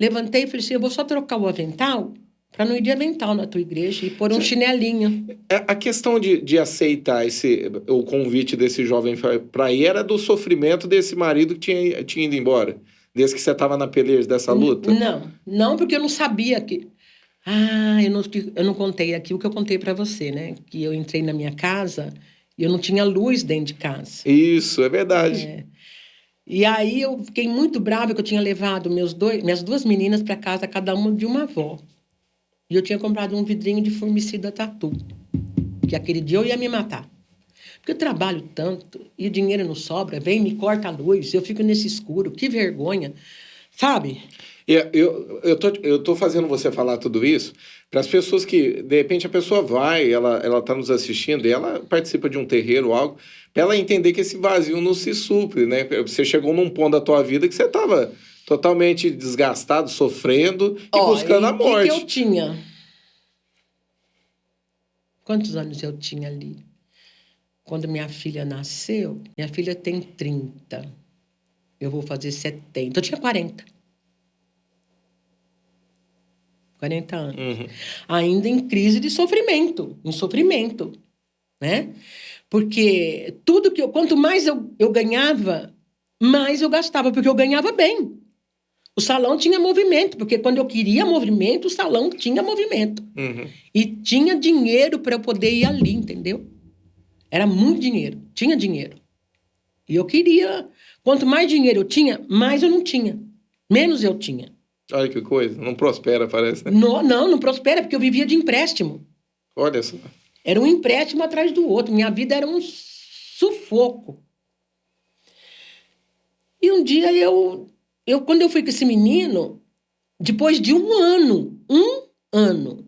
Speaker 2: levantei e falei assim, eu vou só trocar o avental para não ir de avental na tua igreja e pôr um chinelinho.
Speaker 1: A questão de aceitar o convite desse jovem para ir era do sofrimento desse marido que tinha ido embora, desde que você estava na peleja dessa luta?
Speaker 2: Não, porque eu não sabia que... eu não contei aqui o que eu contei para você, né? Que eu entrei na minha casa e eu não tinha luz dentro de casa.
Speaker 1: Isso, é verdade.
Speaker 2: E aí eu fiquei muito brava que eu tinha levado minhas 2 meninas para casa, cada uma de uma avó. E eu tinha comprado um vidrinho de Formicida Tatu, que aquele dia eu ia me matar. Porque eu trabalho tanto e o dinheiro não sobra, vem e me corta a luz, eu fico nesse escuro, que vergonha, sabe?
Speaker 1: Eu tô fazendo você falar tudo isso para as pessoas que, de repente, a pessoa vai, ela tá nos assistindo e ela participa de um terreiro ou algo, para ela entender que esse vazio não se supre, né? Você chegou num ponto da tua vida que você estava totalmente desgastado, sofrendo e buscando a morte.
Speaker 2: O que eu tinha? Quantos anos eu tinha ali? Quando minha filha nasceu, minha filha tem 30. Eu vou fazer 70. Eu tinha 40. 40 anos.
Speaker 1: Uhum.
Speaker 2: Ainda em crise de sofrimento. Em sofrimento. Né? Porque quanto mais eu ganhava, mais eu gastava. Porque eu ganhava bem. O salão tinha movimento. Porque quando eu queria movimento, o salão tinha movimento.
Speaker 1: Uhum.
Speaker 2: E tinha dinheiro para eu poder ir ali, entendeu? Era muito dinheiro. Tinha dinheiro. E eu queria... Quanto mais dinheiro eu tinha, mais eu não tinha. Menos eu tinha.
Speaker 1: Olha que coisa. Não prospera, parece. Né?
Speaker 2: Não prospera, porque eu vivia de empréstimo.
Speaker 1: Olha só.
Speaker 2: Era um empréstimo atrás do outro. Minha vida era um sufoco. E um dia quando eu fui com esse menino, depois de 1 ano,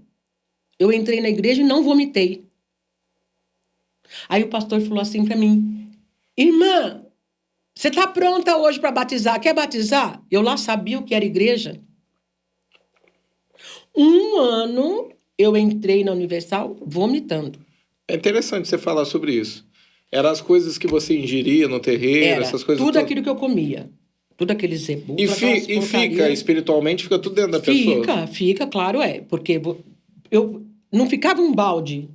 Speaker 2: eu entrei na igreja e não vomitei. Aí o pastor falou assim para mim, irmã, você está pronta hoje para batizar? Quer batizar? Eu lá sabia o que era igreja. 1 ano eu entrei na Universal vomitando.
Speaker 1: É interessante você falar sobre isso. Eram as coisas que você ingeria no terreiro, essas coisas
Speaker 2: tudo aquilo que eu comia. Tudo aquele zebu.
Speaker 1: E fica, espiritualmente, fica tudo dentro da pessoa?
Speaker 2: Fica, claro, Porque eu não ficava um balde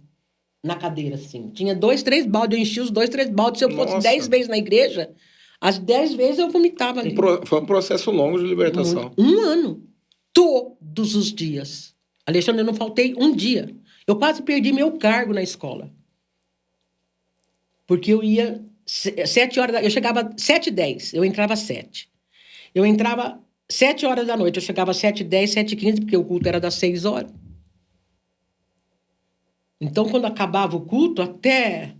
Speaker 2: na cadeira, assim. Tinha 2, 3 baldes, eu enchia os 2, 3 baldes. Se eu fosse 10 vezes na igreja, as 10 vezes eu vomitava ali.
Speaker 1: Foi um processo longo de libertação.
Speaker 2: 1 ano. Todos os dias. Alexandre, eu não faltei um dia. Eu quase perdi meu cargo na escola. Porque eu ia 7 horas... Eu chegava 7h10, eu entrava 7. Eu entrava 7 horas da noite, eu chegava 7h10, 7h15, porque o culto era das 6 horas. Então, quando acabava o culto, até...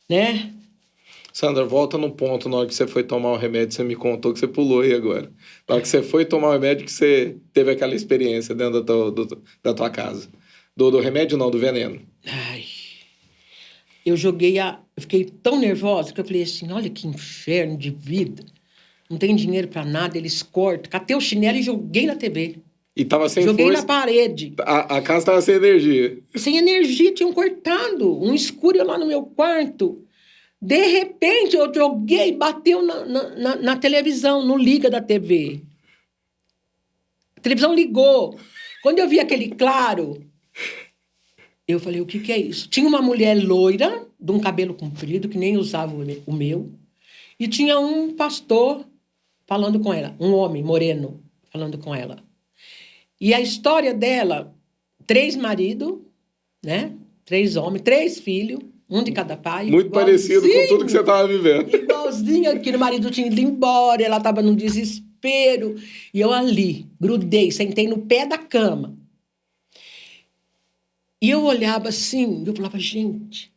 Speaker 2: né?
Speaker 1: Sandra, volta no ponto, na hora que você foi tomar o remédio, você me contou que você pulou aí agora. Na hora que você foi tomar o remédio, que você teve aquela experiência dentro da tua casa. Do remédio não, do veneno.
Speaker 2: Ai... Eu fiquei tão nervosa que eu falei assim, olha que inferno de vida. Não tem dinheiro pra nada, eles cortam. Catei o chinelo e joguei na TV.
Speaker 1: E tava sem
Speaker 2: joguei
Speaker 1: força?
Speaker 2: Na parede.
Speaker 1: A casa tava sem energia.
Speaker 2: Sem energia, tinham cortado. Um escuro lá no meu quarto. De repente, eu joguei, bateu na televisão, no liga da TV. A televisão ligou. Quando eu vi aquele claro... Eu falei, o que é isso? Tinha uma mulher loira, de um cabelo comprido, que nem usava o meu, E tinha um pastor falando com ela, um homem moreno falando com ela. E a história dela, 3 maridos, né? 3 homens, 3 filhos, um de cada pai.
Speaker 1: Muito parecido com tudo que você estava vivendo.
Speaker 2: Igualzinho, aquele marido tinha ido embora, ela estava num desespero. E eu ali, grudei, sentei no pé da cama. E eu olhava assim, eu falava, gente,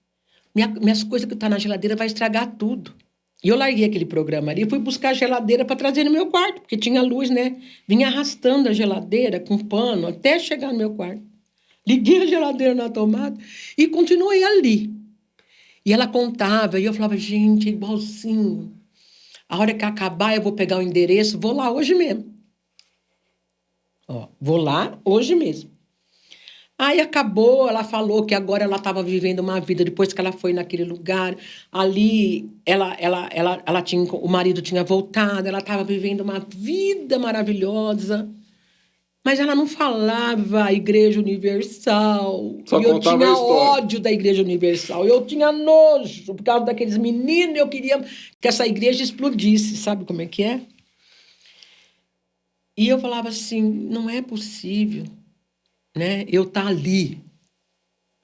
Speaker 2: minhas coisas que estão na geladeira vai estragar tudo. E eu larguei aquele programa ali e fui buscar a geladeira para trazer no meu quarto, porque tinha luz, né? Vinha arrastando a geladeira com pano até chegar no meu quarto. Liguei a geladeira na tomada e continuei ali. E ela contava, e eu falava, gente, é igualzinho. A hora que acabar, eu vou pegar o endereço, vou lá hoje mesmo. Ó, vou lá hoje mesmo. Aí acabou, ela falou que agora ela estava vivendo uma vida, depois que ela foi naquele lugar, ali ela tinha, o marido tinha voltado, ela estava vivendo uma vida maravilhosa, mas ela não falava a Igreja Universal.
Speaker 1: Só
Speaker 2: e eu
Speaker 1: contava
Speaker 2: tinha
Speaker 1: a história.
Speaker 2: ódio da Igreja Universal, eu tinha nojo, por causa daqueles meninos, eu queria que essa igreja explodisse, sabe como é que é? E eu falava assim, não é possível, né? Eu estar ali,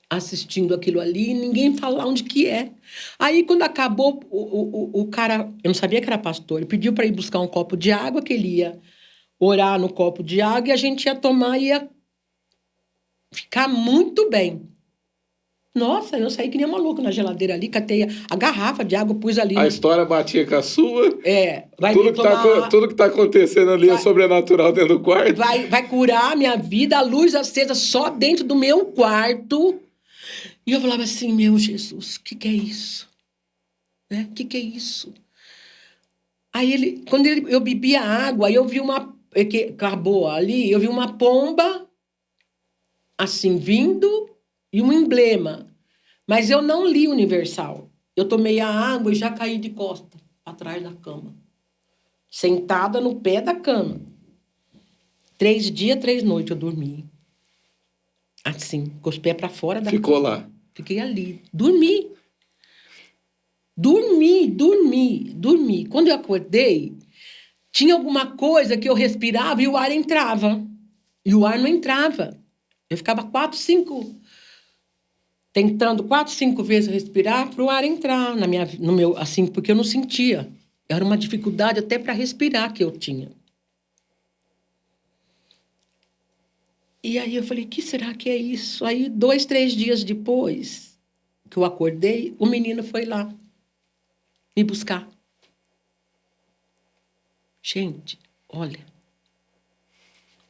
Speaker 2: assistindo aquilo ali, e ninguém falar onde que é. Aí, quando acabou, o cara, eu não sabia que era pastor, ele pediu para ir buscar um copo de água, que ele ia orar no copo de água, e a gente ia tomar e ia ficar muito bem. Nossa, eu saí que nem maluco na geladeira ali, catei a garrafa de água, pus ali.
Speaker 1: A história batia com a sua.
Speaker 2: Vai
Speaker 1: Tudo que tá acontecendo ali é sobrenatural dentro do quarto.
Speaker 2: Vai curar a minha vida, a luz acesa só dentro do meu quarto. E eu falava assim, meu Jesus, o que é isso? Né? O que é isso? Aí quando eu bebia água, aí eu vi que acabou ali, eu vi uma pomba assim vindo e um emblema. Mas eu não li Universal. Eu tomei a água e já caí de costa atrás da cama. Sentada no pé da cama. 3 dias, 3 noites eu dormi. Assim, com os pés para fora da
Speaker 1: Ficou
Speaker 2: cama.
Speaker 1: lá.
Speaker 2: Fiquei ali. Dormi. Quando eu acordei, tinha alguma coisa que eu respirava e o ar entrava. E o ar não entrava. Eu ficava 4, 5 vezes respirar para o ar entrar no meu, assim, porque eu não sentia. Era uma dificuldade até para respirar que eu tinha. E aí eu falei, o que será que é isso? Aí 2, 3 dias depois que eu acordei, o menino foi lá me buscar. Gente, olha,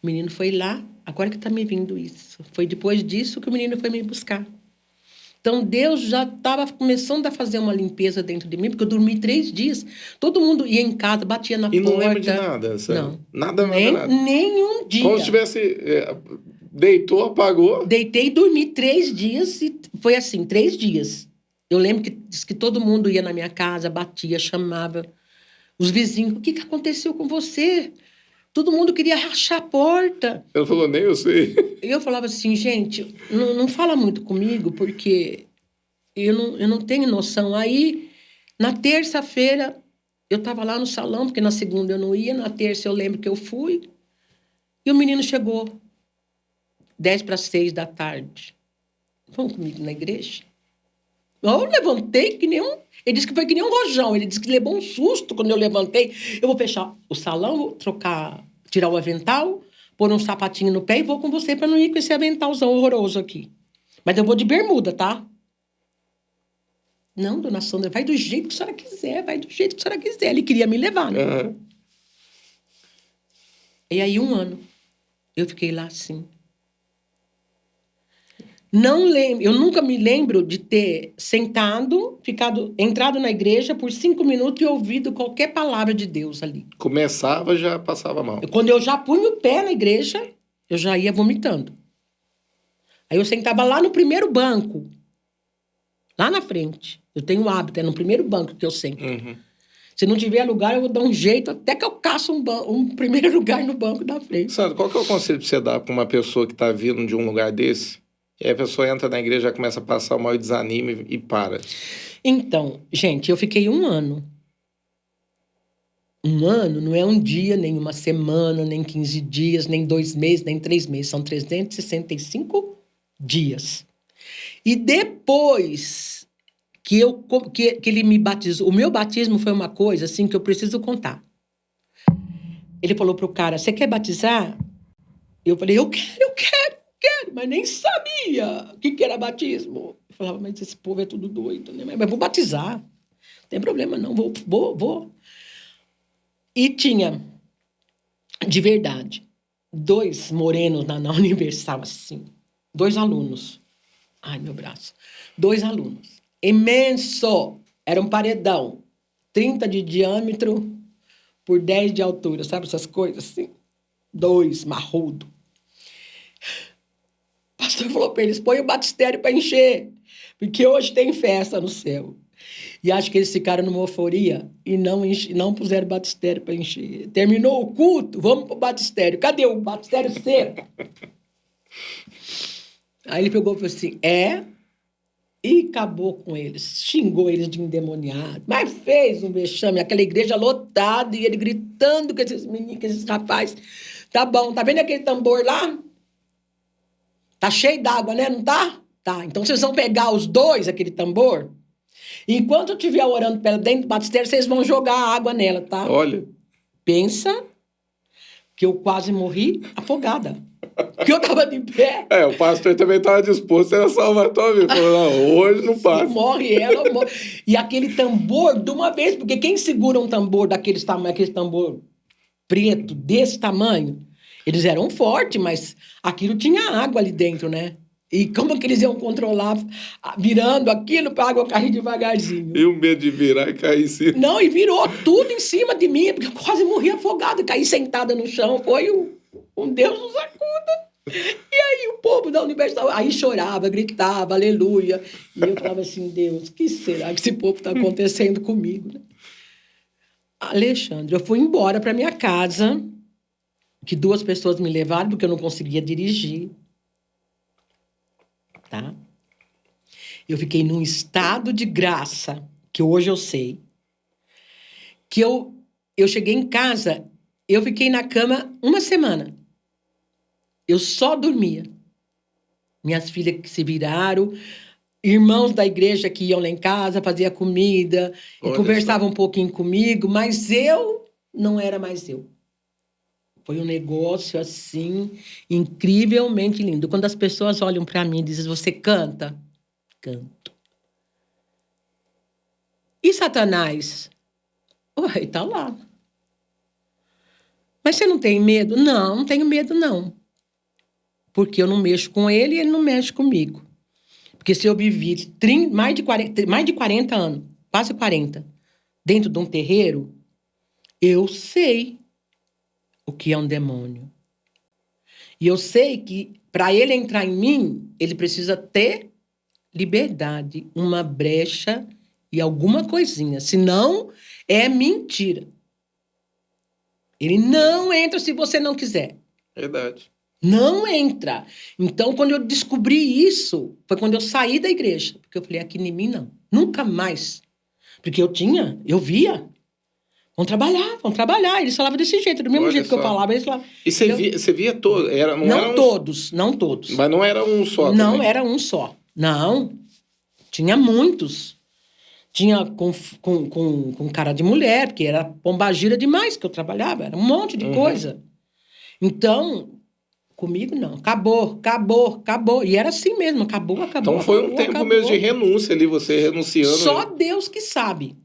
Speaker 2: o menino foi lá, agora que está me vindo isso. Foi depois disso que o menino foi me buscar. Então, Deus já estava começando a fazer uma limpeza dentro de mim, porque eu dormi 3 dias. Todo mundo ia em casa, batia na porta.
Speaker 1: E não lembra de nada?
Speaker 2: Não.
Speaker 1: Nada.
Speaker 2: Nenhum dia.
Speaker 1: Como se tivesse... deitou, apagou.
Speaker 2: Deitei e dormi 3 dias, e foi assim, 3 dias. Eu lembro que todo mundo ia na minha casa, batia, chamava os vizinhos. O que aconteceu com você? Todo mundo queria rachar a porta.
Speaker 1: Ela falou, nem eu sei.
Speaker 2: E eu falava assim, gente, não fala muito comigo, porque eu não tenho noção. Aí, na terça-feira, eu estava lá no salão, porque na segunda eu não ia, na terça eu lembro que eu fui, e o menino chegou 5:50 da tarde. Vamos comigo na igreja? Eu levantei que nem um... Ele disse que foi que nem um rojão. Ele disse que levou um susto quando eu levantei. Eu vou fechar o salão, vou tirar o avental, pôr um sapatinho no pé e vou com você para não ir com esse aventalzão horroroso aqui. Mas eu vou de bermuda, tá? Não, dona Sandra, vai do jeito que a senhora quiser, vai do jeito que a senhora quiser. Ele queria me levar, né?
Speaker 1: Uhum.
Speaker 2: E aí, 1 ano, eu fiquei lá assim. Não lembro, eu nunca me lembro de ter entrado na igreja por 5 minutos e ouvido qualquer palavra de Deus ali.
Speaker 1: Começava, já passava mal.
Speaker 2: Quando eu já punha o pé na igreja, eu já ia vomitando. Aí eu sentava lá no primeiro banco, lá na frente. Eu tenho o hábito, é no primeiro banco que eu sento.
Speaker 1: Uhum.
Speaker 2: Se não tiver lugar, eu vou dar um jeito até que eu caço um primeiro lugar no banco da frente.
Speaker 1: Sandra, qual que é o conselho que você dá para uma pessoa que está vindo de um lugar desse? E aí a pessoa entra na igreja, já começa a passar o maior desanime e para.
Speaker 2: Então, gente, eu fiquei 1 ano. Um ano não é um dia, nem uma semana, nem 15 dias, nem 2 meses, nem 3 meses. São 365 dias. E depois que ele me batizou, o meu batismo foi uma coisa assim que eu preciso contar. Ele falou pro cara, você quer batizar? Eu falei, eu quero, mas nem sabia o que era batismo. Eu falava, mas esse povo é tudo doido, né? Mas vou batizar. Não tem problema não, vou. E tinha, de verdade, 2 morenos na Universal, assim. 2 alunos. Ai, meu braço. 2 alunos. Imenso. Era um paredão. 30 de diâmetro por 10 de altura. Sabe essas coisas assim? 2, marrudo. O pastor falou para eles, põe o batistério para encher. Porque hoje tem festa no céu. E acho que eles ficaram numa euforia e não puseram batistério para encher. Terminou o culto, vamos pro batistério. Cadê o batistério seco? Aí ele pegou e falou assim, e acabou com eles. Xingou eles de endemoniado. Mas fez um vexame, aquela igreja lotada, e ele gritando com esses meninos, com esses rapazes. Tá bom, tá vendo aquele tambor lá? Tá cheio d'água, né? Não tá? Tá, então vocês vão pegar os 2, aquele tambor... Enquanto eu estiver orando pela dentro do batistério, vocês vão jogar água nela, tá?
Speaker 1: Olha.
Speaker 2: Pensa que eu quase morri afogada. Porque eu tava de pé.
Speaker 1: O pastor também estava disposto a salvar a tua vida. Falou, não, hoje não passa.
Speaker 2: Morre ela, morre. E aquele tambor, de uma vez, porque quem segura um tambor daqueles tamanho, aquele tambor preto, desse tamanho, eles eram fortes, mas aquilo tinha água ali dentro, né? E como que eles iam controlar, virando aquilo para a água cair devagarzinho?
Speaker 1: E o medo de virar e cair em cima.
Speaker 2: Não, e virou tudo em cima de mim, porque eu quase morri afogada, caí sentada no chão, foi um Deus nos acuda. E aí o povo da universidade, aí chorava, gritava, aleluia. E eu falava assim, Deus, o que será que esse povo está acontecendo comigo? Né? Alexandre, eu fui embora para minha casa, que 2 pessoas me levaram, porque eu não conseguia dirigir. Tá? Eu fiquei num estado de graça, que hoje eu sei, que eu cheguei em casa, eu fiquei na cama 1 semana. Eu só dormia. Minhas filhas que se viraram, irmãos da igreja que iam lá em casa, fazia comida, e conversavam um pouquinho comigo, mas eu não era mais eu. Foi um negócio, assim, incrivelmente lindo. Quando as pessoas olham para mim e dizem, você canta? Canto. E Satanás? Ué, tá lá. Mas você não tem medo? Não tenho medo, não. Porque eu não mexo com ele e ele não mexe comigo. Porque se eu vivi mais de 40 anos, quase 40, dentro de um terreiro, eu sei o que é um demônio. E eu sei que, para ele entrar em mim, ele precisa ter liberdade, uma brecha e alguma coisinha. Senão, é mentira. Ele não entra se você não quiser.
Speaker 1: Verdade.
Speaker 2: Não entra. Então, quando eu descobri isso, foi quando eu saí da igreja. Porque eu falei, aqui em mim não. Nunca mais. Porque eu via. Vão trabalhar. Eles falavam desse jeito, do mesmo jeito que eu falava. Eles falavam,
Speaker 1: e você via todos?
Speaker 2: Não todos.
Speaker 1: Mas não era um só também?
Speaker 2: Não era um só. Não. Tinha muitos. Tinha com cara de mulher, porque era pombagira demais que eu trabalhava. Era um monte de coisa. Então, comigo não. Acabou. E era assim mesmo, acabou.
Speaker 1: Então foi um tempo mesmo de renúncia ali, você renunciando.
Speaker 2: Só Deus que sabe.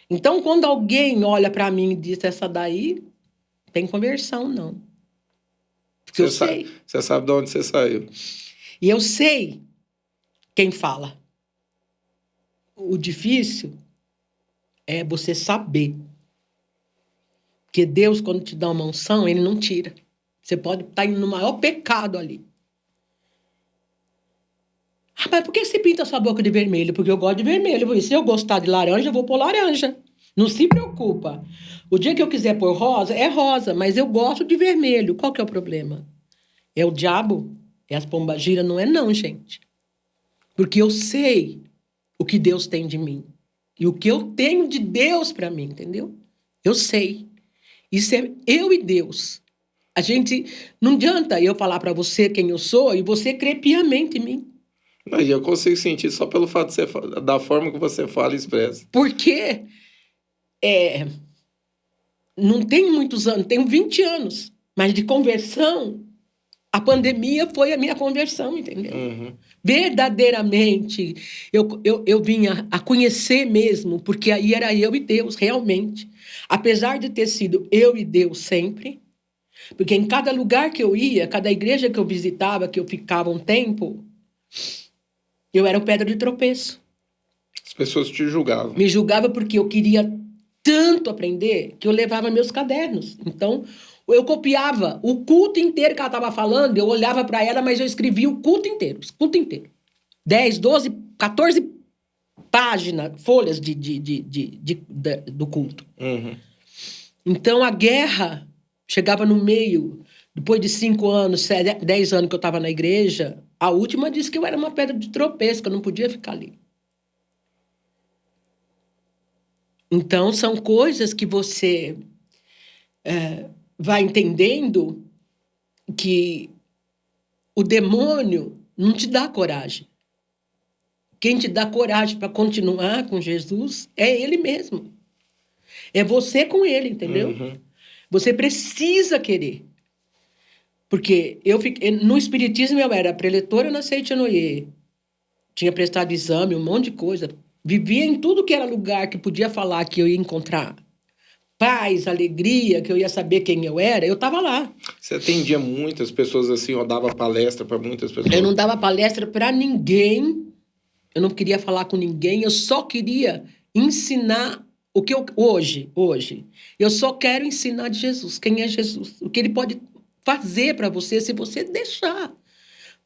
Speaker 2: Então, quando alguém olha para mim e diz, essa daí, tem conversão, não. Porque eu sei.
Speaker 1: Você sabe de onde você saiu.
Speaker 2: E eu sei quem fala. O difícil é você saber. Porque Deus, quando te dá uma unção, ele não tira. Você pode estar indo no maior pecado ali. Ah, mas por que você pinta a sua boca de vermelho? Porque eu gosto de vermelho. Se eu gostar de laranja, eu vou pôr laranja. Não se preocupa. O dia que eu quiser pôr rosa, é rosa. Mas eu gosto de vermelho. Qual que é o problema? É o diabo? É as pombagiras? Não é não, gente. Porque eu sei o que Deus tem de mim. E o que eu tenho de Deus para mim, entendeu? Eu sei. Isso é eu e Deus. A gente, não adianta eu falar para você quem eu sou e você crer piamente em mim.
Speaker 1: Mas eu consigo sentir só pelo fato de você, da forma que você fala e expressa.
Speaker 2: Porque não tem muitos anos, tenho 20 anos, mas de conversão, a pandemia foi a minha conversão, entendeu?
Speaker 1: Uhum.
Speaker 2: Verdadeiramente, eu vinha a conhecer mesmo, porque aí era eu e Deus, realmente. Apesar de ter sido eu e Deus sempre, porque em cada lugar que eu ia, cada igreja que eu visitava, que eu ficava um tempo, eu era o pedra de tropeço.
Speaker 1: As pessoas te julgavam.
Speaker 2: Me julgava porque eu queria tanto aprender que eu levava meus cadernos. Então, eu copiava o culto inteiro que ela estava falando, eu olhava para ela, mas eu escrevia o culto inteiro. 10, 12, 14 páginas, folhas do culto.
Speaker 1: Uhum.
Speaker 2: Então, a guerra chegava no meio, depois de 5 anos, 10 anos que eu estava na igreja, a última disse que eu era uma pedra de tropeço, que eu não podia ficar ali. Então, são coisas que você vai entendendo que o demônio não te dá coragem. Quem te dá coragem para continuar com Jesus é ele mesmo. É você com ele, entendeu?
Speaker 1: Uhum.
Speaker 2: Você precisa querer. Porque no espiritismo eu era preletora na Seitianoye. Tinha prestado exame, um monte de coisa. Vivia em tudo que era lugar que podia falar que eu ia encontrar paz, alegria, que eu ia saber quem eu era, eu estava lá.
Speaker 1: Você atendia muitas pessoas assim, ou dava palestra para muitas pessoas?
Speaker 2: Eu não dava palestra para ninguém, eu não queria falar com ninguém, eu só queria ensinar o que eu... Hoje, eu só quero ensinar de Jesus, quem é Jesus, o que ele pode fazer para você se você deixar.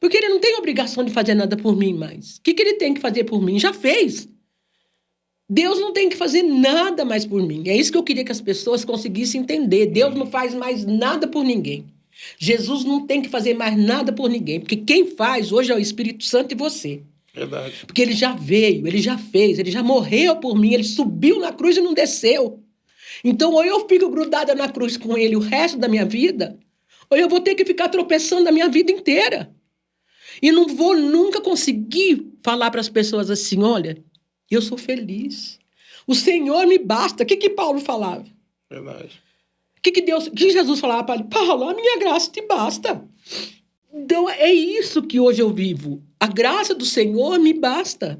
Speaker 2: Porque ele não tem obrigação de fazer nada por mim mais. O que ele tem que fazer por mim? Já fez. Deus não tem que fazer nada mais por mim. É isso que eu queria que as pessoas conseguissem entender. Deus não faz mais nada por ninguém. Jesus não tem que fazer mais nada por ninguém. Porque quem faz hoje é o Espírito Santo e você.
Speaker 1: Verdade.
Speaker 2: Porque ele já veio, ele já fez, ele já morreu por mim, ele subiu na cruz e não desceu. Então, ou eu fico grudada na cruz com ele o resto da minha vida, ou eu vou ter que ficar tropeçando a minha vida inteira. E não vou nunca conseguir falar para as pessoas assim, olha... Eu sou feliz. O Senhor me basta. O que Paulo falava?
Speaker 1: Verdade.
Speaker 2: O que Jesus falava para ele? Paulo, a minha graça te basta. Então, é isso que hoje eu vivo. A graça do Senhor me basta.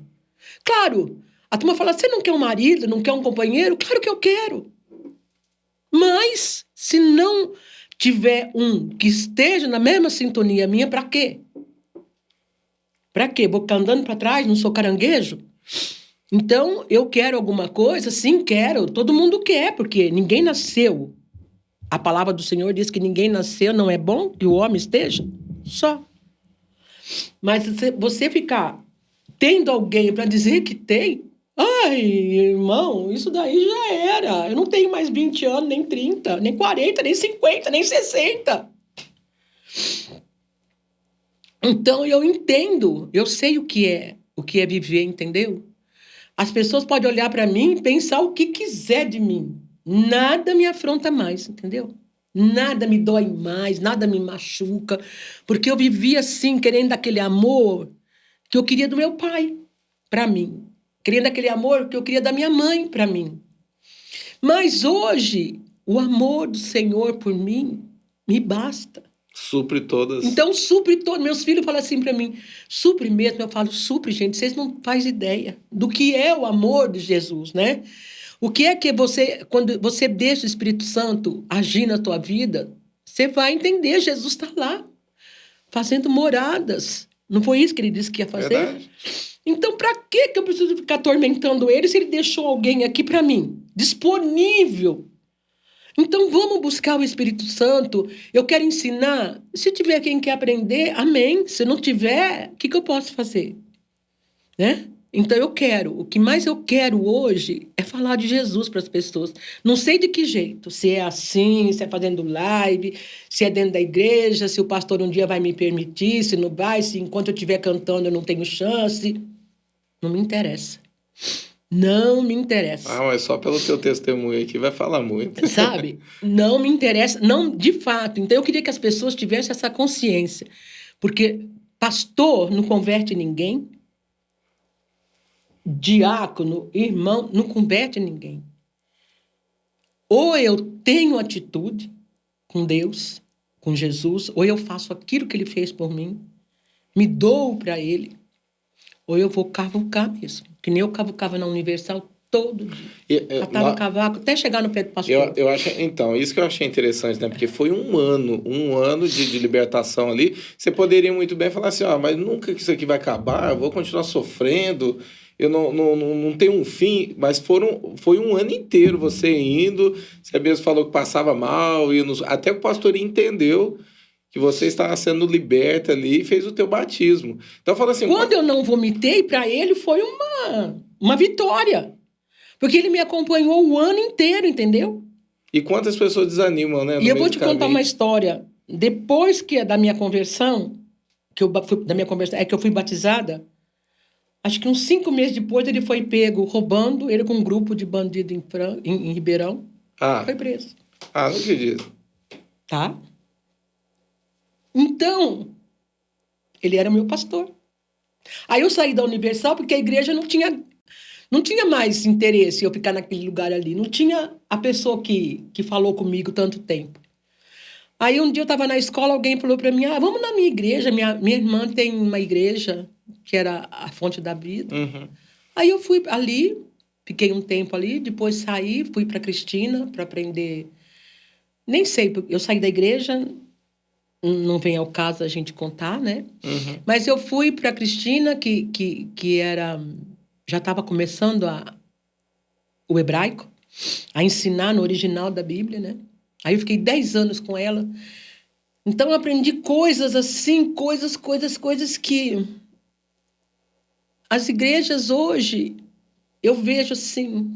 Speaker 2: Claro, a turma fala, você não quer um marido, não quer um companheiro? Claro que eu quero. Mas, se não tiver um que esteja na mesma sintonia minha, para quê? Para quê? Vou ficar andando para trás, não sou caranguejo? Então, eu quero alguma coisa? Sim, quero. Todo mundo quer, porque ninguém nasceu. A palavra do Senhor diz que ninguém nasceu, não é bom que o homem esteja só. Mas você ficar tendo alguém para dizer que tem, ai, irmão, isso daí já era. Eu não tenho mais 20 anos, nem 30, nem 40, nem 50, nem 60. Então, eu entendo, eu sei o que é viver, entendeu? As pessoas podem olhar para mim e pensar o que quiser de mim. Nada me afronta mais, entendeu? Nada me dói mais, nada me machuca. Porque eu vivia assim, querendo aquele amor que eu queria do meu pai para mim. Querendo aquele amor que eu queria da minha mãe para mim. Mas hoje, o amor do Senhor por mim me basta.
Speaker 1: Supre todas.
Speaker 2: Então, supre todos. Meus filhos falam assim para mim, supre mesmo. Eu falo, supre, gente. Vocês não fazem ideia do que é o amor de Jesus, né? O que é que você, quando você deixa o Espírito Santo agir na tua vida, você vai entender, Jesus está lá, fazendo moradas. Não foi isso que ele disse que ia fazer?
Speaker 1: Verdade.
Speaker 2: Então, para que eu preciso ficar atormentando ele se ele deixou alguém aqui para mim? Disponível. Então, vamos buscar o Espírito Santo. Eu quero ensinar. Se tiver quem quer aprender, amém. Se não tiver, o que eu posso fazer? Né? Então, eu quero. O que mais eu quero hoje é falar de Jesus para as pessoas. Não sei de que jeito. Se é assim, se é fazendo live, se é dentro da igreja, se o pastor um dia vai me permitir, se não vai, se enquanto eu estiver cantando eu não tenho chance. Não me interessa. Não me interessa.
Speaker 1: Ah, mas só pelo teu testemunho aqui vai falar muito.
Speaker 2: Sabe? Não me interessa. Não, de fato. Então, eu queria que as pessoas tivessem essa consciência. Porque pastor não converte ninguém. Diácono, irmão, não converte ninguém. Ou eu tenho atitude com Deus, com Jesus, ou eu faço aquilo que ele fez por mim, me dou para ele, ou eu vou cavucar mesmo. Que nem eu cavucava na Universal todo dia. Catava cavaco até chegar no pé do pastor.
Speaker 1: Eu acho, então, isso que eu achei interessante, né? Porque foi um ano de libertação ali. Você poderia muito bem falar assim, mas nunca que isso aqui vai acabar, eu vou continuar sofrendo, eu não tenho um fim. Mas foi um ano inteiro você indo, você mesmo falou que passava mal, até o pastor entendeu que você estava sendo liberta ali e fez o teu batismo. Então, fala assim...
Speaker 2: Quando eu não vomitei, para ele foi uma vitória. Porque ele me acompanhou o ano inteiro, entendeu?
Speaker 1: E quantas pessoas desanimam, né?
Speaker 2: E eu vou te contar uma história. Depois da minha conversão, que eu fui batizada, acho que uns 5 meses depois ele foi pego roubando, ele com um grupo de bandidos em Ribeirão. Foi preso.
Speaker 1: Não acredito.
Speaker 2: Tá? Então, ele era meu pastor. Aí eu saí da Universal porque a igreja não tinha mais interesse em eu ficar naquele lugar ali. Não tinha a pessoa que falou comigo tanto tempo. Aí um dia eu estava na escola, alguém falou para mim, vamos na minha igreja. Minha irmã tem uma igreja que era a Fonte da Vida.
Speaker 1: Uhum.
Speaker 2: Aí eu fui ali, fiquei um tempo ali, depois saí, fui para Cristina para aprender. Nem sei, eu saí da igreja, não vem ao caso a gente contar, né?
Speaker 1: Uhum.
Speaker 2: Mas eu fui para Cristina, que era... já estava começando o hebraico, a ensinar no original da Bíblia, né? Aí eu fiquei 10 anos com ela. Então eu aprendi coisas assim, coisas que as igrejas hoje, eu vejo assim...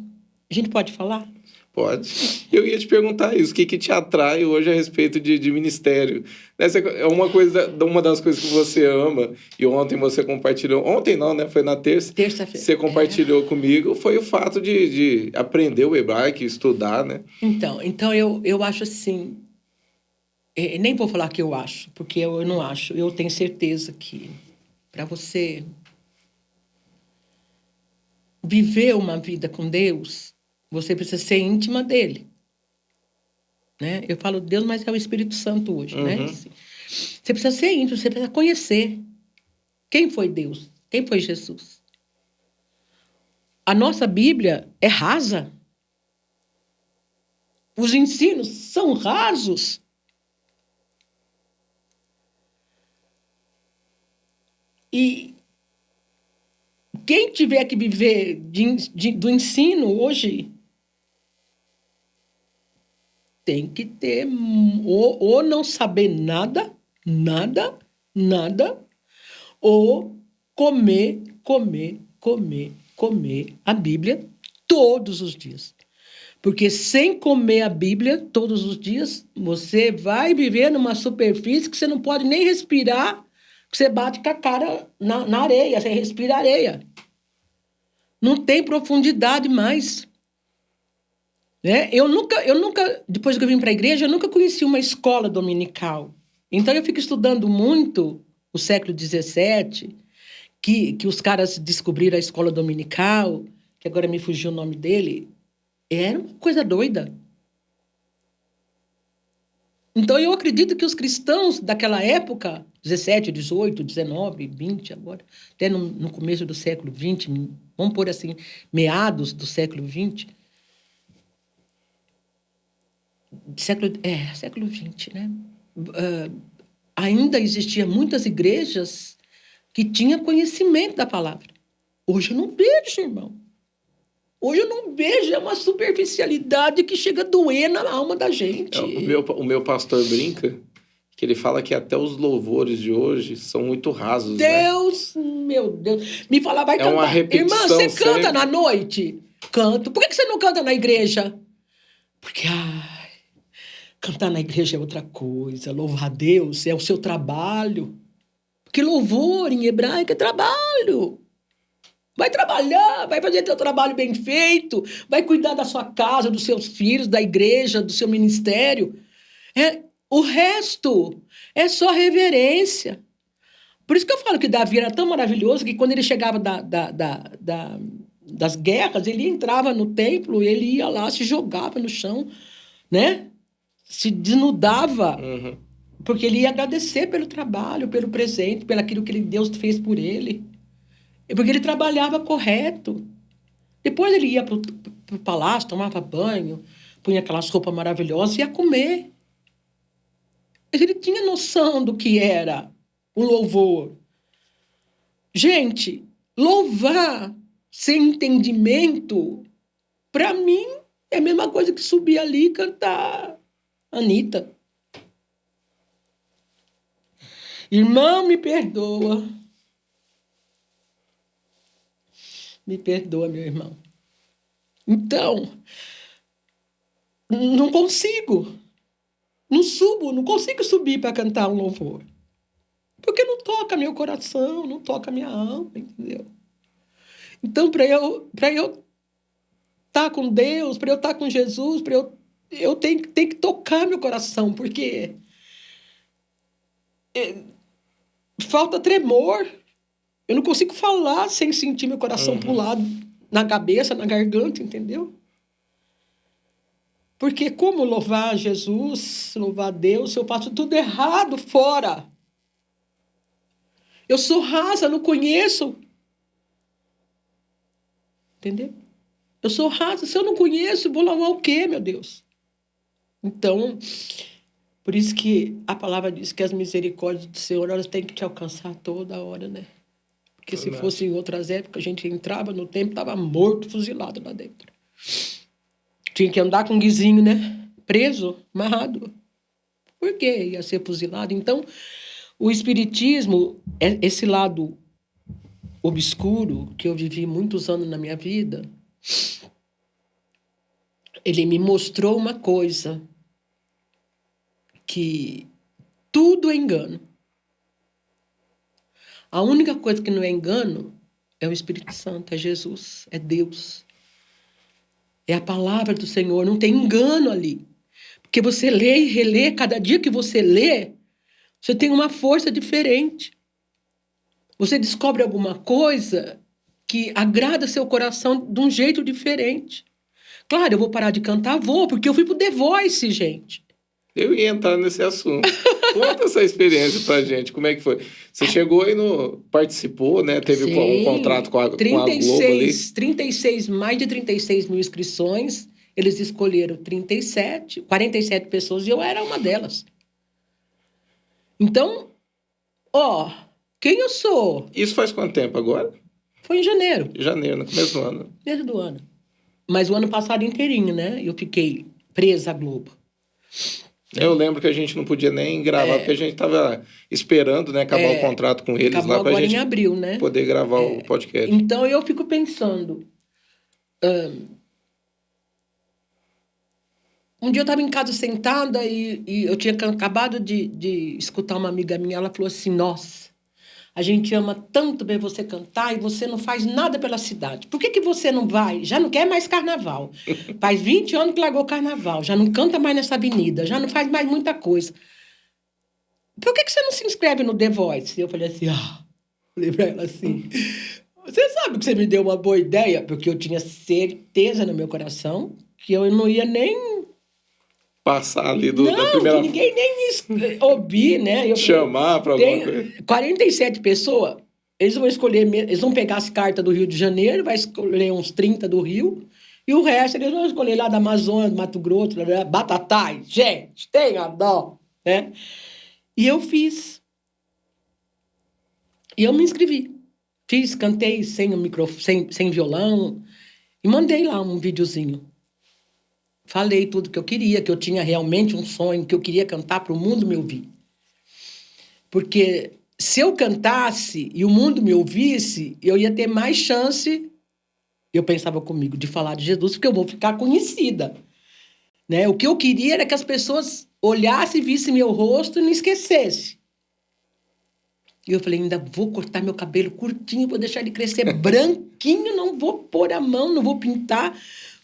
Speaker 2: A gente pode falar?
Speaker 1: Pode. Eu ia te perguntar isso, o que te atrai hoje a respeito de ministério? É uma das coisas que você ama, e ontem você compartilhou, ontem não, né? Foi na terça-feira. Você compartilhou comigo, foi o fato de aprender o hebraico, estudar, né?
Speaker 2: Então eu acho assim, nem vou falar que eu acho, porque eu não acho, eu tenho certeza que para você viver uma vida com Deus, você precisa ser íntima dele. Né? Eu falo Deus, mas é o Espírito Santo hoje.
Speaker 1: Uhum.
Speaker 2: Né? Você precisa ser íntimo, você precisa conhecer quem foi Deus, quem foi Jesus. A nossa Bíblia é rasa. Os ensinos são rasos. E quem tiver que viver do ensino hoje tem que ter ou não saber nada, ou comer a Bíblia todos os dias. Porque sem comer a Bíblia todos os dias, você vai viver numa superfície que você não pode nem respirar, que você bate com a cara na areia, você respira areia. Não tem profundidade mais. Né? Eu nunca, depois que eu vim para a igreja, eu nunca conheci uma escola dominical. Então, eu fico estudando muito o século XVII, que os caras descobriram a escola dominical, que agora me fugiu o nome dele. Era uma coisa doida. Então, eu acredito que os cristãos daquela época, 17, 18, 19, 20 agora, até no começo do século XX, vamos pôr assim, meados do século XX, século XX, né? Ainda existiam muitas igrejas que tinham conhecimento da palavra. Hoje eu não vejo, irmão. Hoje eu não vejo, é uma superficialidade que chega a doer na alma da gente.
Speaker 1: O meu pastor brinca que ele fala que até os louvores de hoje são muito rasos,
Speaker 2: Deus, né? Meu Deus. Me fala, vai cantar.
Speaker 1: Uma repetição.
Speaker 2: Irmã, você canta na noite? Canto. Por que você não canta na igreja? Porque, cantar na igreja é outra coisa. Louvar a Deus é o seu trabalho. Porque louvor em hebraico é trabalho. Vai trabalhar, vai fazer teu trabalho bem feito, vai cuidar da sua casa, dos seus filhos, da igreja, do seu ministério. O resto é só reverência. Por isso que eu falo que Davi era tão maravilhoso que quando ele chegava das guerras, ele entrava no templo, ele ia lá, se jogava no chão, né? Se desnudava, porque ele ia agradecer pelo trabalho, pelo presente, pelo aquilo que Deus fez por ele. Porque ele trabalhava correto. Depois ele ia para o palácio, tomava banho, punha aquelas roupas maravilhosas e ia comer. Ele tinha noção do que era o louvor. Gente, louvar sem entendimento, para mim, é a mesma coisa que subir ali e cantar Anitta. Irmão, me perdoa. Me perdoa, meu irmão. Então, não consigo. Não consigo subir para cantar um louvor. Porque não toca meu coração, não toca minha alma, entendeu? Então, para eu estar com Deus, para eu estar com Jesus, eu tenho que tocar meu coração, porque falta tremor. Eu não consigo falar sem sentir meu coração pular na cabeça, na garganta, entendeu? Porque como louvar Jesus, louvar Deus, se eu faço tudo errado fora? Eu sou rasa, não conheço. Entendeu? Eu sou rasa, se eu não conheço, vou louvar o quê, meu Deus? Então, por isso que a palavra diz que as misericórdias do Senhor, elas têm que te alcançar toda hora, né? Porque se fosse em outras épocas, a gente entrava no templo, estava morto, fuzilado lá dentro. Tinha que andar com um guizinho, né? Preso, amarrado. Por quê? Ia ser fuzilado. Então, o espiritismo, esse lado obscuro, que eu vivi muitos anos na minha vida, ele me mostrou uma coisa, que tudo é engano. A única coisa que não é engano é o Espírito Santo, é Jesus, é Deus. É a palavra do Senhor, não tem engano ali. Porque você lê e relê, cada dia que você lê, você tem uma força diferente. Você descobre alguma coisa que agrada seu coração de um jeito diferente. Claro, eu vou parar de cantar, porque eu fui pro The Voice, gente.
Speaker 1: Eu ia entrar nesse assunto. Conta essa experiência pra gente, como é que foi? Você chegou e participou, né? Teve um contrato com a Globo ali.
Speaker 2: Mais de 36 mil inscrições. Eles escolheram 47 pessoas e eu era uma delas. Então, quem eu sou?
Speaker 1: Isso faz quanto tempo agora?
Speaker 2: Foi em janeiro.
Speaker 1: Janeiro, no começo do ano.
Speaker 2: Começo do ano. Mas o ano passado inteirinho, né? Eu fiquei presa à Globo.
Speaker 1: Eu lembro que a gente não podia nem gravar, porque a gente estava esperando, né, acabar o contrato com eles lá para a gente
Speaker 2: em abril, né?
Speaker 1: poder gravar o podcast.
Speaker 2: Então, eu fico pensando... Um dia eu estava em casa sentada e eu tinha acabado de escutar uma amiga minha, ela falou assim, nossa, a gente ama tanto ver você cantar e você não faz nada pela cidade. Por que você não vai? Já não quer mais carnaval. Faz 20 anos que largou carnaval, já não canta mais nessa avenida, já não faz mais muita coisa. Por que você não se inscreve no The Voice? Eu falei assim, falei pra ela assim, você sabe que você me deu uma boa ideia? Porque eu tinha certeza no meu coração que eu não ia nem...
Speaker 1: passar ali da primeira...
Speaker 2: Não, ninguém nem ouvir, né?
Speaker 1: Chamar para alguma coisa.
Speaker 2: 47 pessoas, eles vão escolher, eles vão pegar as cartas do Rio de Janeiro, vai escolher uns 30 do Rio, e o resto eles vão escolher lá da Amazônia, do Mato Grosso, Batatais, gente, tenha dó, né? E eu fiz. E eu me inscrevi. Cantei sem violão, e mandei lá um videozinho. Falei tudo que eu queria, que eu tinha realmente um sonho, que eu queria cantar para o mundo me ouvir. Porque se eu cantasse e o mundo me ouvisse, eu ia ter mais chance, eu pensava comigo, de falar de Jesus, porque eu vou ficar conhecida. Né? O que eu queria era que as pessoas olhassem, vissem meu rosto e não esquecessem. E eu falei, ainda vou cortar meu cabelo curtinho, vou deixar ele crescer branquinho, não vou pôr a mão, não vou pintar.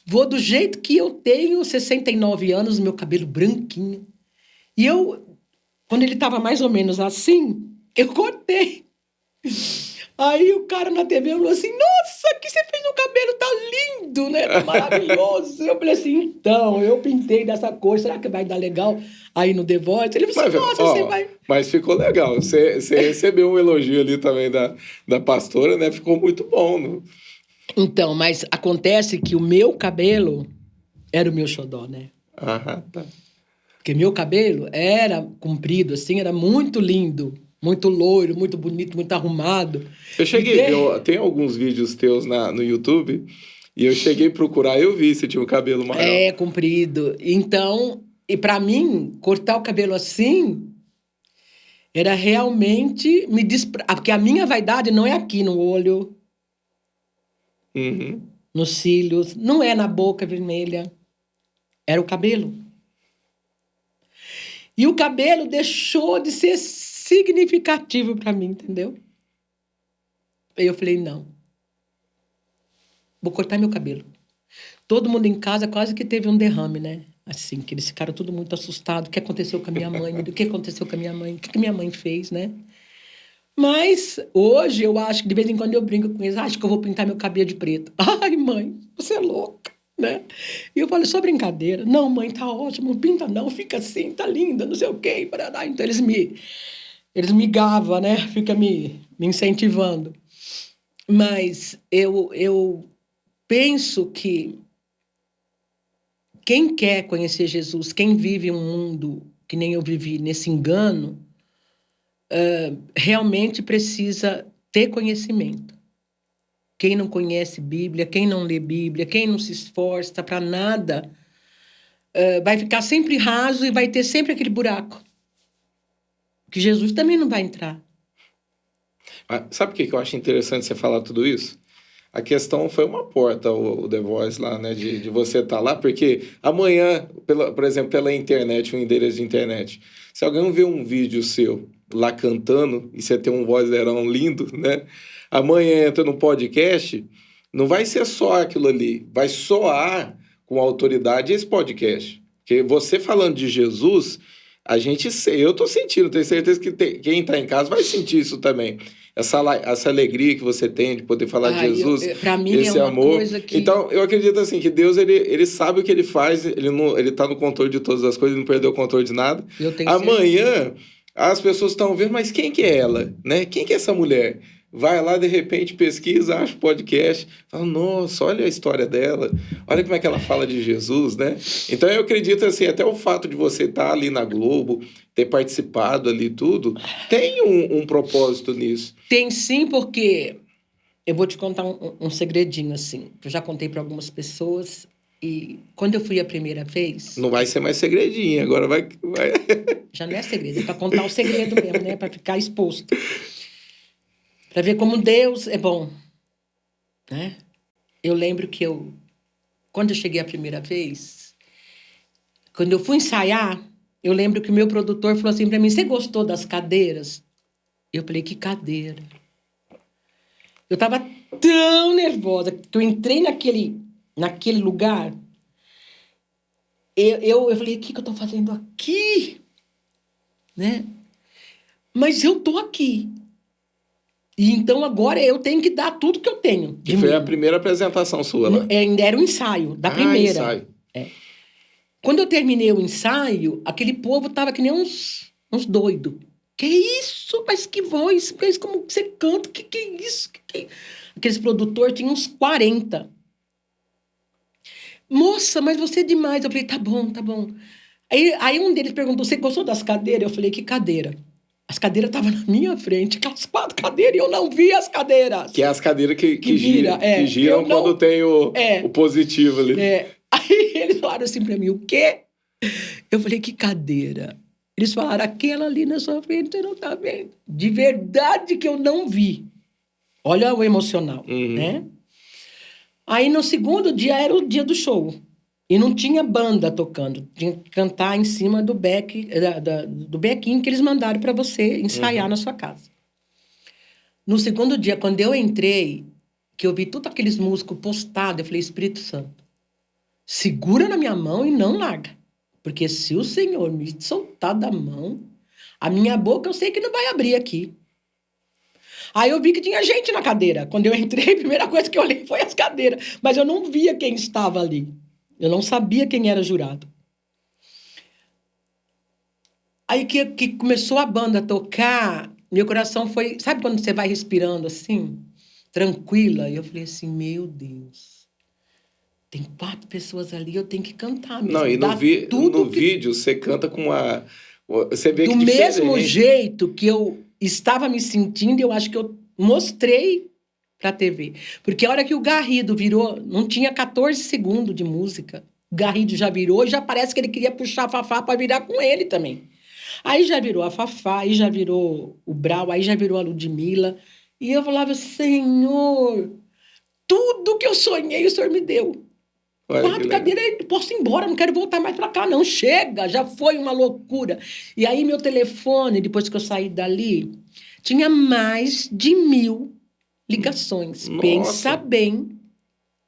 Speaker 2: Vou do jeito que eu tenho, 69 anos, meu cabelo branquinho. E eu, quando ele estava mais ou menos assim, eu cortei. Aí o cara na TV falou assim, nossa, o que você fez no cabelo? Tá lindo, né? Tá maravilhoso. Eu falei assim, então, eu pintei dessa cor, será que vai dar legal aí no The Voice? Ele falou assim, nossa, você vai...
Speaker 1: Mas ficou legal. Você recebeu um elogio ali também da pastora, né? Ficou muito bom. Não?
Speaker 2: Então, mas acontece que o meu cabelo era o meu xodó, né?
Speaker 1: Ah, tá.
Speaker 2: Porque meu cabelo era comprido, assim, era muito lindo. Muito loiro, muito bonito, muito arrumado.
Speaker 1: Eu cheguei, tem alguns vídeos teus no YouTube, e eu cheguei a procurar, eu vi se tinha o cabelo maior.
Speaker 2: É, comprido. Então, e para mim, cortar o cabelo assim era realmente porque a minha vaidade não é aqui no olho, nos cílios, não é na boca vermelha, era o cabelo. E o cabelo deixou de ser significativo para mim, entendeu? Aí eu falei, não. Vou cortar meu cabelo. Todo mundo em casa quase que teve um derrame, né? Assim, que eles ficaram tudo muito assustados. O que aconteceu com a minha mãe? O que aconteceu com a minha mãe? O que minha mãe fez, né? Mas hoje eu acho que de vez em quando eu brinco com eles. Acho que eu vou pintar meu cabelo de preto. Ai, mãe, você é louca, né? E eu falo, só brincadeira. Não, mãe, tá ótimo. Não pinta não, fica assim, tá linda, não sei o quê. Parará. Então eles me gavam, né? Fica me incentivando. Mas eu penso que quem quer conhecer Jesus, quem vive um mundo que nem eu vivi nesse engano, realmente precisa ter conhecimento. Quem não conhece Bíblia, quem não lê Bíblia, quem não se esforça para nada, vai ficar sempre raso e vai ter sempre aquele buraco. Que Jesus também não vai entrar.
Speaker 1: Sabe o que eu acho interessante você falar tudo isso? A questão foi uma porta, o The Voice lá, né? De você estar lá, porque amanhã, por exemplo, pela internet, um endereço de internet, se alguém ver um vídeo seu lá cantando, e você tem um vozeirão lindo, né? Amanhã entra no podcast, não vai ser só aquilo ali, vai soar com autoridade esse podcast. Porque você falando de Jesus, eu tô sentindo, tenho certeza que quem está em casa vai sentir isso também. Essa alegria que você tem de poder falar de Jesus,
Speaker 2: para mim
Speaker 1: esse
Speaker 2: é uma
Speaker 1: amor.
Speaker 2: Coisa que...
Speaker 1: Então, eu acredito assim, que Deus, ele sabe o que ele faz, ele tá no controle de todas as coisas, ele não perdeu o controle de nada. Amanhã, as pessoas estão vendo, mas quem que é ela? Né? Quem que é essa mulher? Vai lá, de repente, pesquisa, acha o podcast, fala, nossa, olha a história dela, olha como é que ela fala de Jesus, né? Então, eu acredito, assim, até o fato de você estar ali na Globo, ter participado ali tudo, tem um propósito nisso.
Speaker 2: Tem sim, porque eu vou te contar um segredinho, assim, que eu já contei para algumas pessoas, e quando eu fui a primeira vez...
Speaker 1: Não vai ser mais segredinho, agora vai...
Speaker 2: Já não é segredo, é para contar o segredo mesmo, né? Para ficar exposto. Para ver como Deus é bom, né? Eu lembro que quando eu cheguei a primeira vez, quando eu fui ensaiar, eu lembro que o meu produtor falou assim para mim, você gostou das cadeiras? Eu falei, que cadeira? Eu estava tão nervosa que eu entrei naquele lugar, eu falei, o que eu estou fazendo aqui? Né? Mas eu estou aqui. E então agora eu tenho que dar tudo que eu tenho.
Speaker 1: E foi a primeira apresentação sua lá?
Speaker 2: Ainda era o ensaio, da primeira.
Speaker 1: Ensaio.
Speaker 2: Quando eu terminei o ensaio, aquele povo tava que nem uns doidos. Que isso? Mas que voz? Que isso? Como você canta? Que é isso? Aqueles produtores tinham uns 40. Moça, mas você é demais. Eu falei, tá bom, tá bom. Aí um deles perguntou, você gostou das cadeiras? Eu falei, que cadeira? As cadeiras estavam na minha frente, aquelas 4 cadeiras, e eu não vi as cadeiras.
Speaker 1: Que é as cadeiras que giram quando tem o positivo ali.
Speaker 2: Aí eles falaram assim pra mim, o quê? Eu falei, que cadeira? Eles falaram, aquela ali na sua frente, você não tá vendo. De verdade que eu não vi. Olha o emocional, né? Aí no segundo dia era o dia do show. E não tinha banda tocando. Tinha que cantar em cima do backing que eles mandaram para você ensaiar na sua casa. No segundo dia, quando eu entrei, que eu vi todos aqueles músicos postados, eu falei, Espírito Santo, segura na minha mão e não larga. Porque se o Senhor me soltar da mão, a minha boca eu sei que não vai abrir aqui. Aí eu vi que tinha gente na cadeira. Quando eu entrei, a primeira coisa que eu olhei foi as cadeiras. Mas eu não via quem estava ali. Eu não sabia quem era jurado. Aí que começou a banda a tocar, meu coração foi... Sabe quando você vai respirando assim? Tranquila. E eu falei assim, meu Deus. Tem 4 pessoas ali, eu tenho que cantar mesmo.
Speaker 1: Não, e no vídeo você canta com uma... Você vê
Speaker 2: do
Speaker 1: que
Speaker 2: mesmo
Speaker 1: diferente.
Speaker 2: jeito que eu estava me sentindo, eu acho que eu mostrei para a TV. Porque a hora que o Garrido virou, não tinha 14 segundos de música. O Garrido já virou e já parece que ele queria puxar a Fafá para virar com ele também. Aí já virou a Fafá, aí já virou o Brau, aí já virou a Ludmilla. E eu falava, Senhor, tudo que eu sonhei, o Senhor me deu.
Speaker 1: Olha,
Speaker 2: 4 cadeiras, posso ir embora, não quero voltar mais para cá, não. Chega, já foi uma loucura. E aí meu telefone, depois que eu saí dali, tinha mais de 1000 ligações.
Speaker 1: Nossa.
Speaker 2: Pensa bem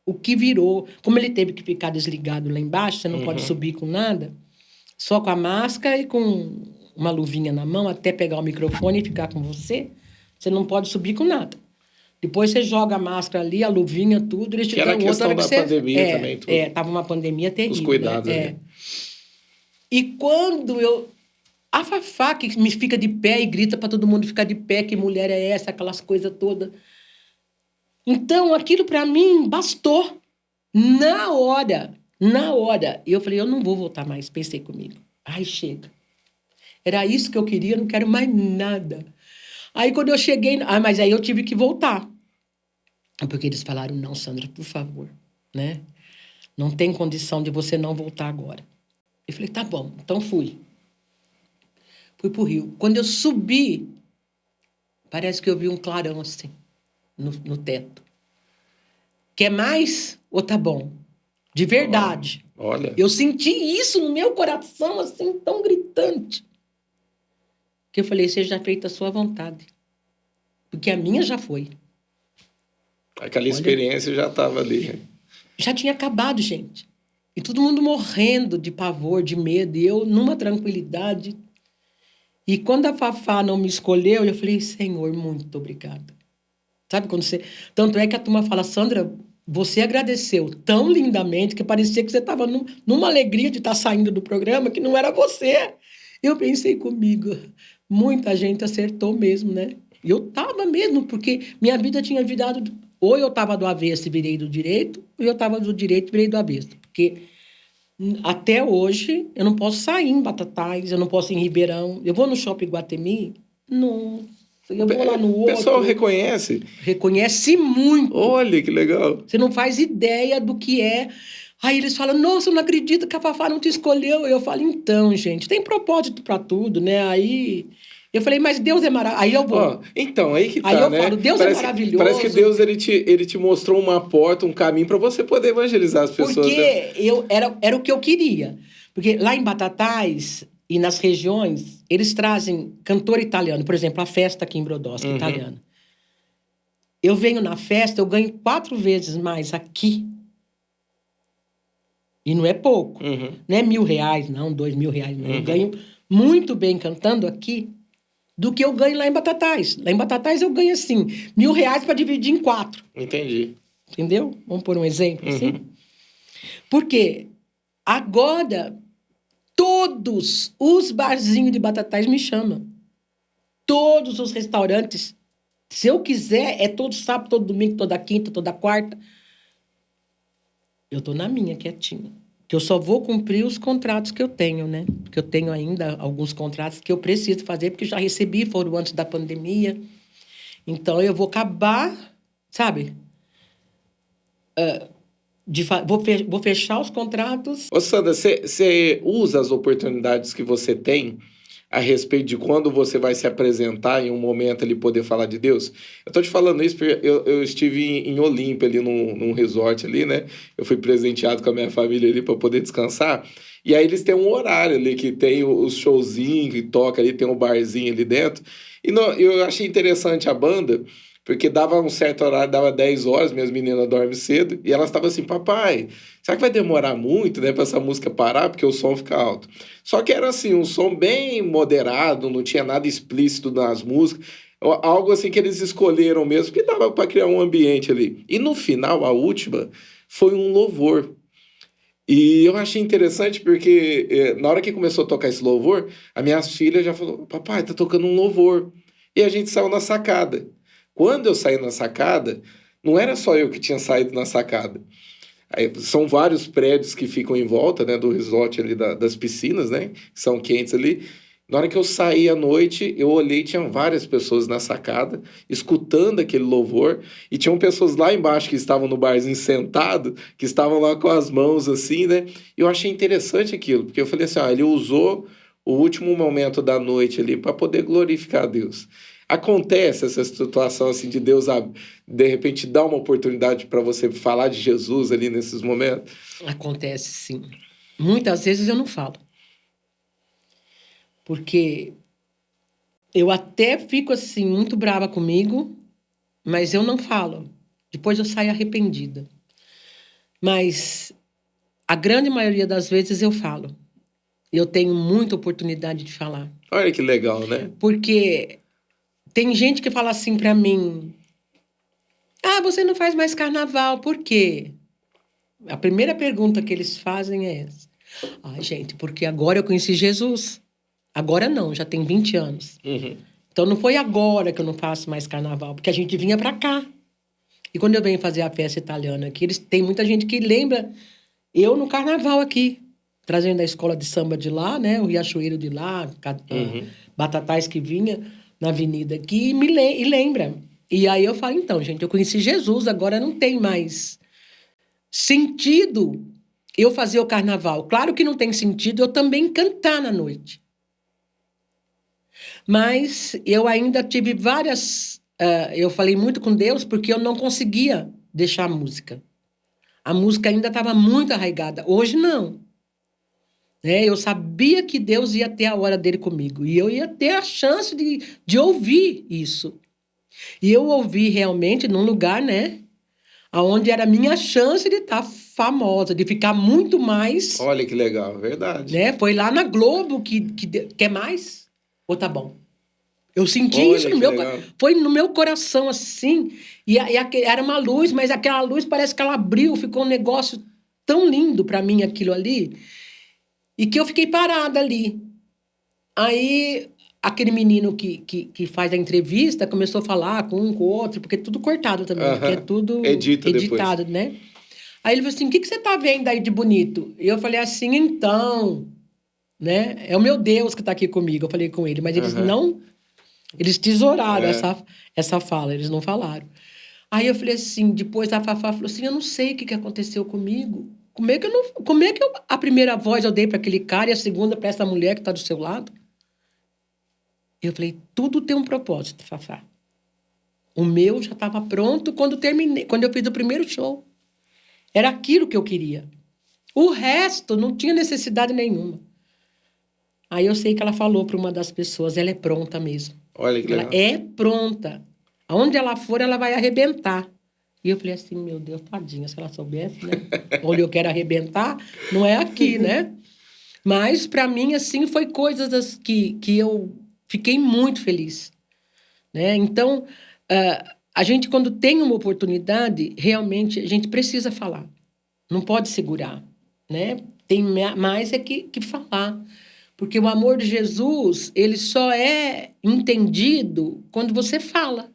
Speaker 2: o que virou. Como ele teve que ficar desligado lá embaixo, você não pode subir com nada, só com a máscara e com uma luvinha na mão, até pegar o microfone e ficar com você, você não pode subir com nada. Depois você joga a máscara ali, a luvinha, tudo, eles te
Speaker 1: que era
Speaker 2: dão
Speaker 1: a questão
Speaker 2: outra
Speaker 1: da pandemia também. Tudo.
Speaker 2: Tava uma pandemia terrível.
Speaker 1: Os cuidados,
Speaker 2: né? E quando eu... A Fafá que me fica de pé e grita para todo mundo ficar de pé, que mulher é essa, aquelas coisas todas. Então, aquilo para mim bastou. Na hora. E eu falei, eu não vou voltar mais, pensei comigo. Ai, chega. Era isso que eu queria, não quero mais nada. Aí, quando eu cheguei... mas aí eu tive que voltar. Porque eles falaram, não, Sandra, por favor, né? Não tem condição de você não voltar agora. Eu falei, tá bom, então fui. Fui pro Rio. Quando eu subi, parece que eu vi um clarão assim, no teto. Quer mais? Ou tá bom? De verdade.
Speaker 1: Olha.
Speaker 2: Eu senti isso no meu coração, assim, tão gritante. Que eu falei, seja feita a sua vontade. Porque a minha já foi.
Speaker 1: Aquela experiência já estava ali.
Speaker 2: Já tinha acabado, gente. E todo mundo morrendo de pavor, de medo. E eu numa tranquilidade. E quando a Fafá não me escolheu, eu falei, Senhor, muito obrigada. Sabe quando você... Tanto é que a turma fala, Sandra, você agradeceu tão lindamente que parecia que você estava numa alegria de estar saindo do programa, que não era você. Eu pensei comigo, muita gente acertou mesmo, né? E eu estava mesmo, porque minha vida tinha virado... Ou eu estava do avesso e virei do direito, ou eu estava do direito e virei do avesso. Porque até hoje eu não posso sair em Batatais, eu não posso ir em Ribeirão. Eu vou no Shopping Guatemi, não. Eu vou lá no outro.
Speaker 1: O pessoal reconhece?
Speaker 2: Reconhece muito.
Speaker 1: Olha, que legal.
Speaker 2: Você não faz ideia do que é. Aí eles falam, nossa, eu não acredito que a Fafá não te escolheu. Eu falo, então, gente, tem propósito para tudo, né? Aí... Eu falei, mas Deus é maravilhoso. Aí eu vou.
Speaker 1: Então, aí que tá,
Speaker 2: aí eu
Speaker 1: né?
Speaker 2: falo, Deus é maravilhoso.
Speaker 1: Parece que Deus ele te mostrou uma porta, um caminho para você poder evangelizar as pessoas.
Speaker 2: Porque
Speaker 1: né?
Speaker 2: era o que eu queria. Porque lá em Batatais e nas regiões, eles trazem cantor italiano. Por exemplo, a festa aqui em Brodowski, italiana. Eu venho na festa, eu ganho 4 vezes mais aqui. E não é pouco. Não é R$1.000, não, R$2.000, não. Eu ganho muito bem cantando aqui do que eu ganho lá em Batatais. Lá em Batatais eu ganho, assim, R$1.000 para dividir em 4.
Speaker 1: Entendi.
Speaker 2: Entendeu? Vamos pôr um exemplo, assim. Porque agora todos os barzinhos de Batatais me chamam. Todos os restaurantes. Se eu quiser, é todo sábado, todo domingo, toda quinta, toda quarta. Eu tô na minha, quietinha. Que eu só vou cumprir os contratos que eu tenho, né? Porque eu tenho ainda alguns contratos que eu preciso fazer, porque já recebi, foram antes da pandemia. Então, eu vou acabar, sabe? Vou fechar os contratos.
Speaker 1: Ô, Sandra, você usa as oportunidades que você tem a respeito de quando você vai se apresentar em um momento ali, poder falar de Deus? Eu tô te falando isso porque eu estive em Olímpia, ali num resort ali, né? Eu fui presenteado com a minha família ali para poder descansar. E aí eles têm um horário ali que tem os showzinhos que toca ali, tem um barzinho ali dentro. E eu achei interessante a banda, Porque dava um certo horário, dava 10 horas, minhas meninas dormem cedo, e elas estavam assim, papai, será que vai demorar muito, né, para essa música parar, porque o som fica alto? Só que era assim, um som bem moderado, não tinha nada explícito nas músicas, algo assim que eles escolheram mesmo, que dava para criar um ambiente ali. E no final, a última, foi um louvor. E eu achei interessante porque na hora que começou a tocar esse louvor, as minhas filhas já falou, papai, tá tocando um louvor. E a gente saiu na sacada. Quando eu saí na sacada, não era só eu que tinha saído na sacada. Aí, são vários prédios que ficam em volta, né, do resort ali das piscinas, né, que são quentes ali. Na hora que eu saí à noite, eu olhei, tinha várias pessoas na sacada, escutando aquele louvor, e tinham pessoas lá embaixo que estavam no barzinho sentado, que estavam lá com as mãos assim, né? E eu achei interessante aquilo, porque eu falei assim, ele usou o último momento da noite ali para poder glorificar a Deus. Acontece essa situação assim de Deus, de repente, dar uma oportunidade para você falar de Jesus ali nesses momentos?
Speaker 2: Acontece, sim. Muitas vezes eu não falo. Porque eu até fico assim, muito brava comigo, mas eu não falo. Depois eu saio arrependida. Mas a grande maioria das vezes eu falo. Eu tenho muita oportunidade de falar.
Speaker 1: Olha que legal, né?
Speaker 2: Porque tem gente que fala assim pra mim, você não faz mais carnaval, por quê? A primeira pergunta que eles fazem é essa. Gente, porque agora eu conheci Jesus. Agora não, já tem 20 anos.
Speaker 1: Uhum.
Speaker 2: Então não foi agora que eu não faço mais carnaval, porque a gente vinha pra cá. E quando eu venho fazer a festa italiana aqui, tem muita gente que lembra eu no carnaval aqui, trazendo a escola de samba de lá, né, o Riachuelo de lá, Batatais que vinha na avenida aqui e lembra. E aí eu falo, então, gente, eu conheci Jesus, agora não tem mais sentido eu fazer o carnaval. Claro que não tem sentido eu também cantar na noite. Mas eu ainda tive várias... eu falei muito com Deus porque eu não conseguia deixar a música. A música ainda estava muito arraigada. Hoje, não. Eu sabia que Deus ia ter a hora dele comigo. E eu ia ter a chance de ouvir isso. E eu ouvi realmente num lugar, né? Onde era a minha chance de estar famosa, de ficar muito mais...
Speaker 1: Olha que legal, verdade.
Speaker 2: Né? Foi lá na Globo que quer mais? Ou tá bom? Eu senti
Speaker 1: Olha
Speaker 2: isso foi no meu coração, assim. E era uma luz, mas aquela luz parece que ela abriu, ficou um negócio tão lindo para mim, aquilo ali, e que eu fiquei parada ali. Aí, aquele menino que faz a entrevista começou a falar com um, com o outro, porque é tudo cortado também, porque é tudo editado, né? Aí ele falou assim, o que você tá vendo aí de bonito? E eu falei assim, então, né? É o meu Deus que tá aqui comigo. Eu falei com ele, mas eles não... Eles tesouraram essa fala, eles não falaram. Aí eu falei assim, depois a Fafá falou assim, eu não sei o que aconteceu comigo. Como é que a primeira voz eu dei para aquele cara e a segunda para essa mulher que está do seu lado? Eu falei, tudo tem um propósito, Fafá. O meu já estava pronto quando eu fiz o primeiro show. Era aquilo que eu queria. O resto não tinha necessidade nenhuma. Aí eu sei que ela falou para uma das pessoas, ela é pronta mesmo.
Speaker 1: Olha que legal.
Speaker 2: Ela é pronta. Aonde ela for, ela vai arrebentar. E eu falei assim, meu Deus, tadinha, se ela soubesse, né? Onde eu quero arrebentar, não é aqui, né? Mas, para mim, assim, foi coisas que eu fiquei muito feliz. Né? Então, a gente, quando tem uma oportunidade, realmente, a gente precisa falar. Não pode segurar, né? Tem mais que falar. Porque o amor de Jesus, ele só é entendido quando você fala.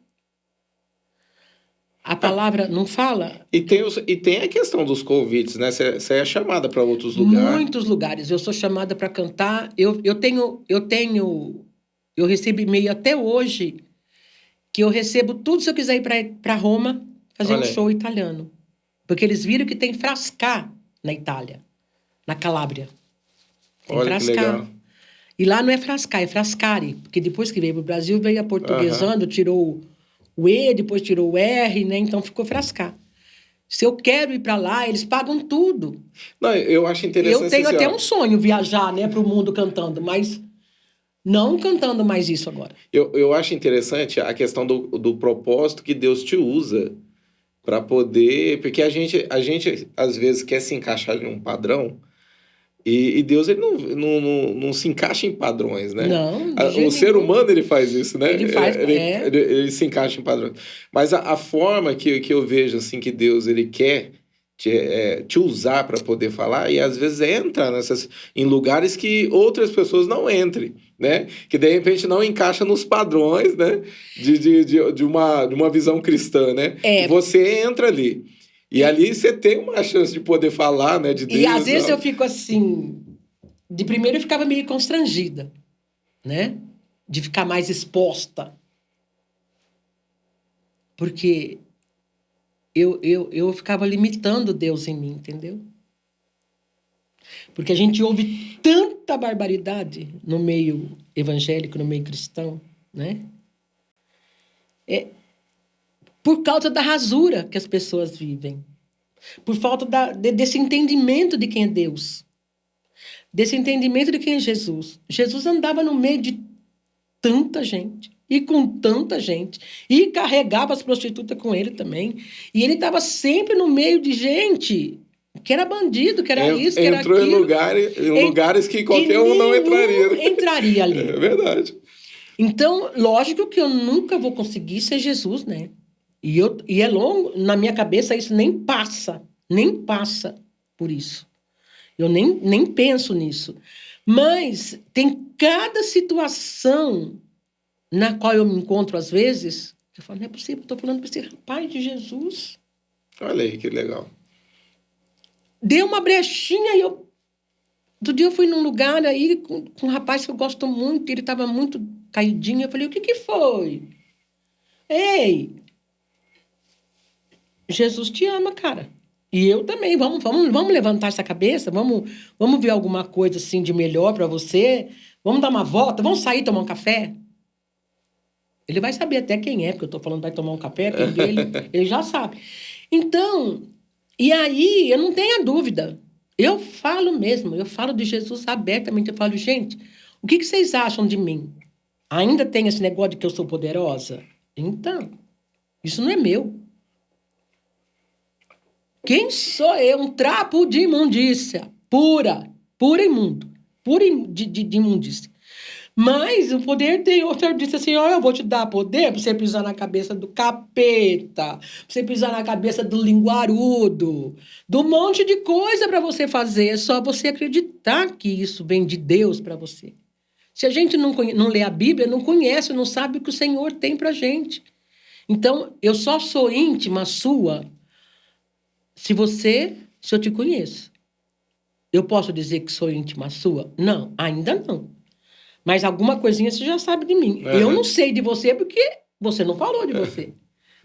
Speaker 2: A palavra não fala.
Speaker 1: E tem a questão dos convites, né? Você é chamada para outros lugares.
Speaker 2: Muitos lugares. Eu sou chamada para cantar. Eu recebo e-mail até hoje que eu recebo tudo se eu quiser ir para Roma fazer um show italiano. Porque eles viram que tem Frascà na Itália, na Calábria. Tem Frascà. Que legal. E lá não é Frascà, é Frascari. Porque depois que veio para o Brasil, veio aportuguesando, tirou o E, depois tirou o R, né? Então ficou Frascà. Se eu quero ir para lá, eles pagam tudo.
Speaker 1: Não, eu acho interessante.
Speaker 2: Eu tenho até um sonho viajar, né, para o mundo cantando, mas Não cantando mais isso agora.
Speaker 1: Eu acho interessante a questão do propósito que Deus te usa para poder... Porque a gente, às vezes, quer se encaixar em um padrão e Deus ele não se encaixa em padrões, né?
Speaker 2: Não, de
Speaker 1: O
Speaker 2: jeito
Speaker 1: ser
Speaker 2: nenhum.
Speaker 1: humano, ele faz isso, né?
Speaker 2: Ele faz,
Speaker 1: Ele se encaixa em padrões. Mas a forma que eu vejo, assim, que Deus, ele quer te usar para poder falar, e às vezes entra em lugares que outras pessoas não entrem, né? Que de repente não encaixa nos padrões, né? De uma visão cristã, né? E você entra ali. E ali você tem uma chance de poder falar, né? De Deus.
Speaker 2: E às vezes eu fico assim... De primeiro eu ficava meio constrangida, né? De ficar mais exposta. Porque eu ficava limitando Deus em mim, entendeu? Porque a gente ouve tanta barbaridade no meio evangélico, no meio cristão, né? Por causa da rasura que as pessoas vivem. Por falta desse entendimento de quem é Deus. Desse entendimento de quem é Jesus. Jesus andava no meio de tanta gente. E com tanta gente. E carregava as prostitutas com ele também. E ele estava sempre no meio de gente que era bandido, que era isso, que era aquilo.
Speaker 1: Entrou em lugares que qualquer um não entraria.
Speaker 2: Né? Entraria ali.
Speaker 1: É verdade.
Speaker 2: Então, lógico que eu nunca vou conseguir ser Jesus, né? E é longo, na minha cabeça isso nem passa por isso. Eu nem penso nisso. Mas tem cada situação na qual eu me encontro às vezes, eu falo, não é possível, estou falando para esse rapaz de Jesus.
Speaker 1: Olha aí, que legal.
Speaker 2: Deu uma brechinha e eu... Outro dia eu fui num lugar aí com um rapaz que eu gosto muito, ele estava muito caidinho, eu falei, o que foi? Ei, Jesus te ama, cara. E eu também, vamos levantar essa cabeça, vamos ver alguma coisa assim de melhor para você, vamos dar uma volta, vamos sair tomar um café. Ele vai saber até quem é, porque eu estou falando vai tomar um café, quem dele, ele já sabe. Então, e aí, eu não tenho dúvida, eu falo mesmo, eu falo de Jesus abertamente, eu falo, gente, o que vocês acham de mim? Ainda tem esse negócio de que eu sou poderosa? Então, isso não é meu. Quem sou eu? Um trapo de imundícia. Pura imundo. Pura de imundícia. Mas o poder tem outro. Eu disse assim, eu vou te dar poder para você pisar na cabeça do capeta, para você pisar na cabeça do linguarudo, do monte de coisa para você fazer. É só você acreditar que isso vem de Deus para você. Se a gente não lê a Bíblia, não conhece, não sabe o que o Senhor tem para a gente. Então, eu só sou íntima sua se eu te conheço. Eu posso dizer que sou íntima sua? Não, ainda não. Mas alguma coisinha você já sabe de mim. Uhum. Eu não sei de você porque você não falou de você.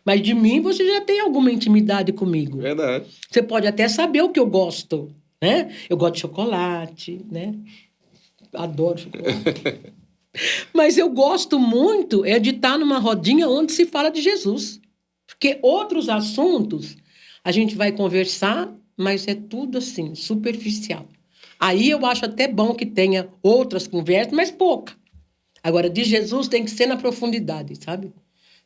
Speaker 2: Mas de mim você já tem alguma intimidade comigo.
Speaker 1: Verdade.
Speaker 2: Você pode até saber o que eu gosto, né? Eu gosto de chocolate, né? Adoro chocolate. Mas eu gosto muito de estar numa rodinha onde se fala de Jesus. Porque outros assuntos a gente vai conversar, mas é tudo assim, superficial. Aí eu acho até bom que tenha outras conversas, mas pouca. Agora, de Jesus tem que ser na profundidade, sabe?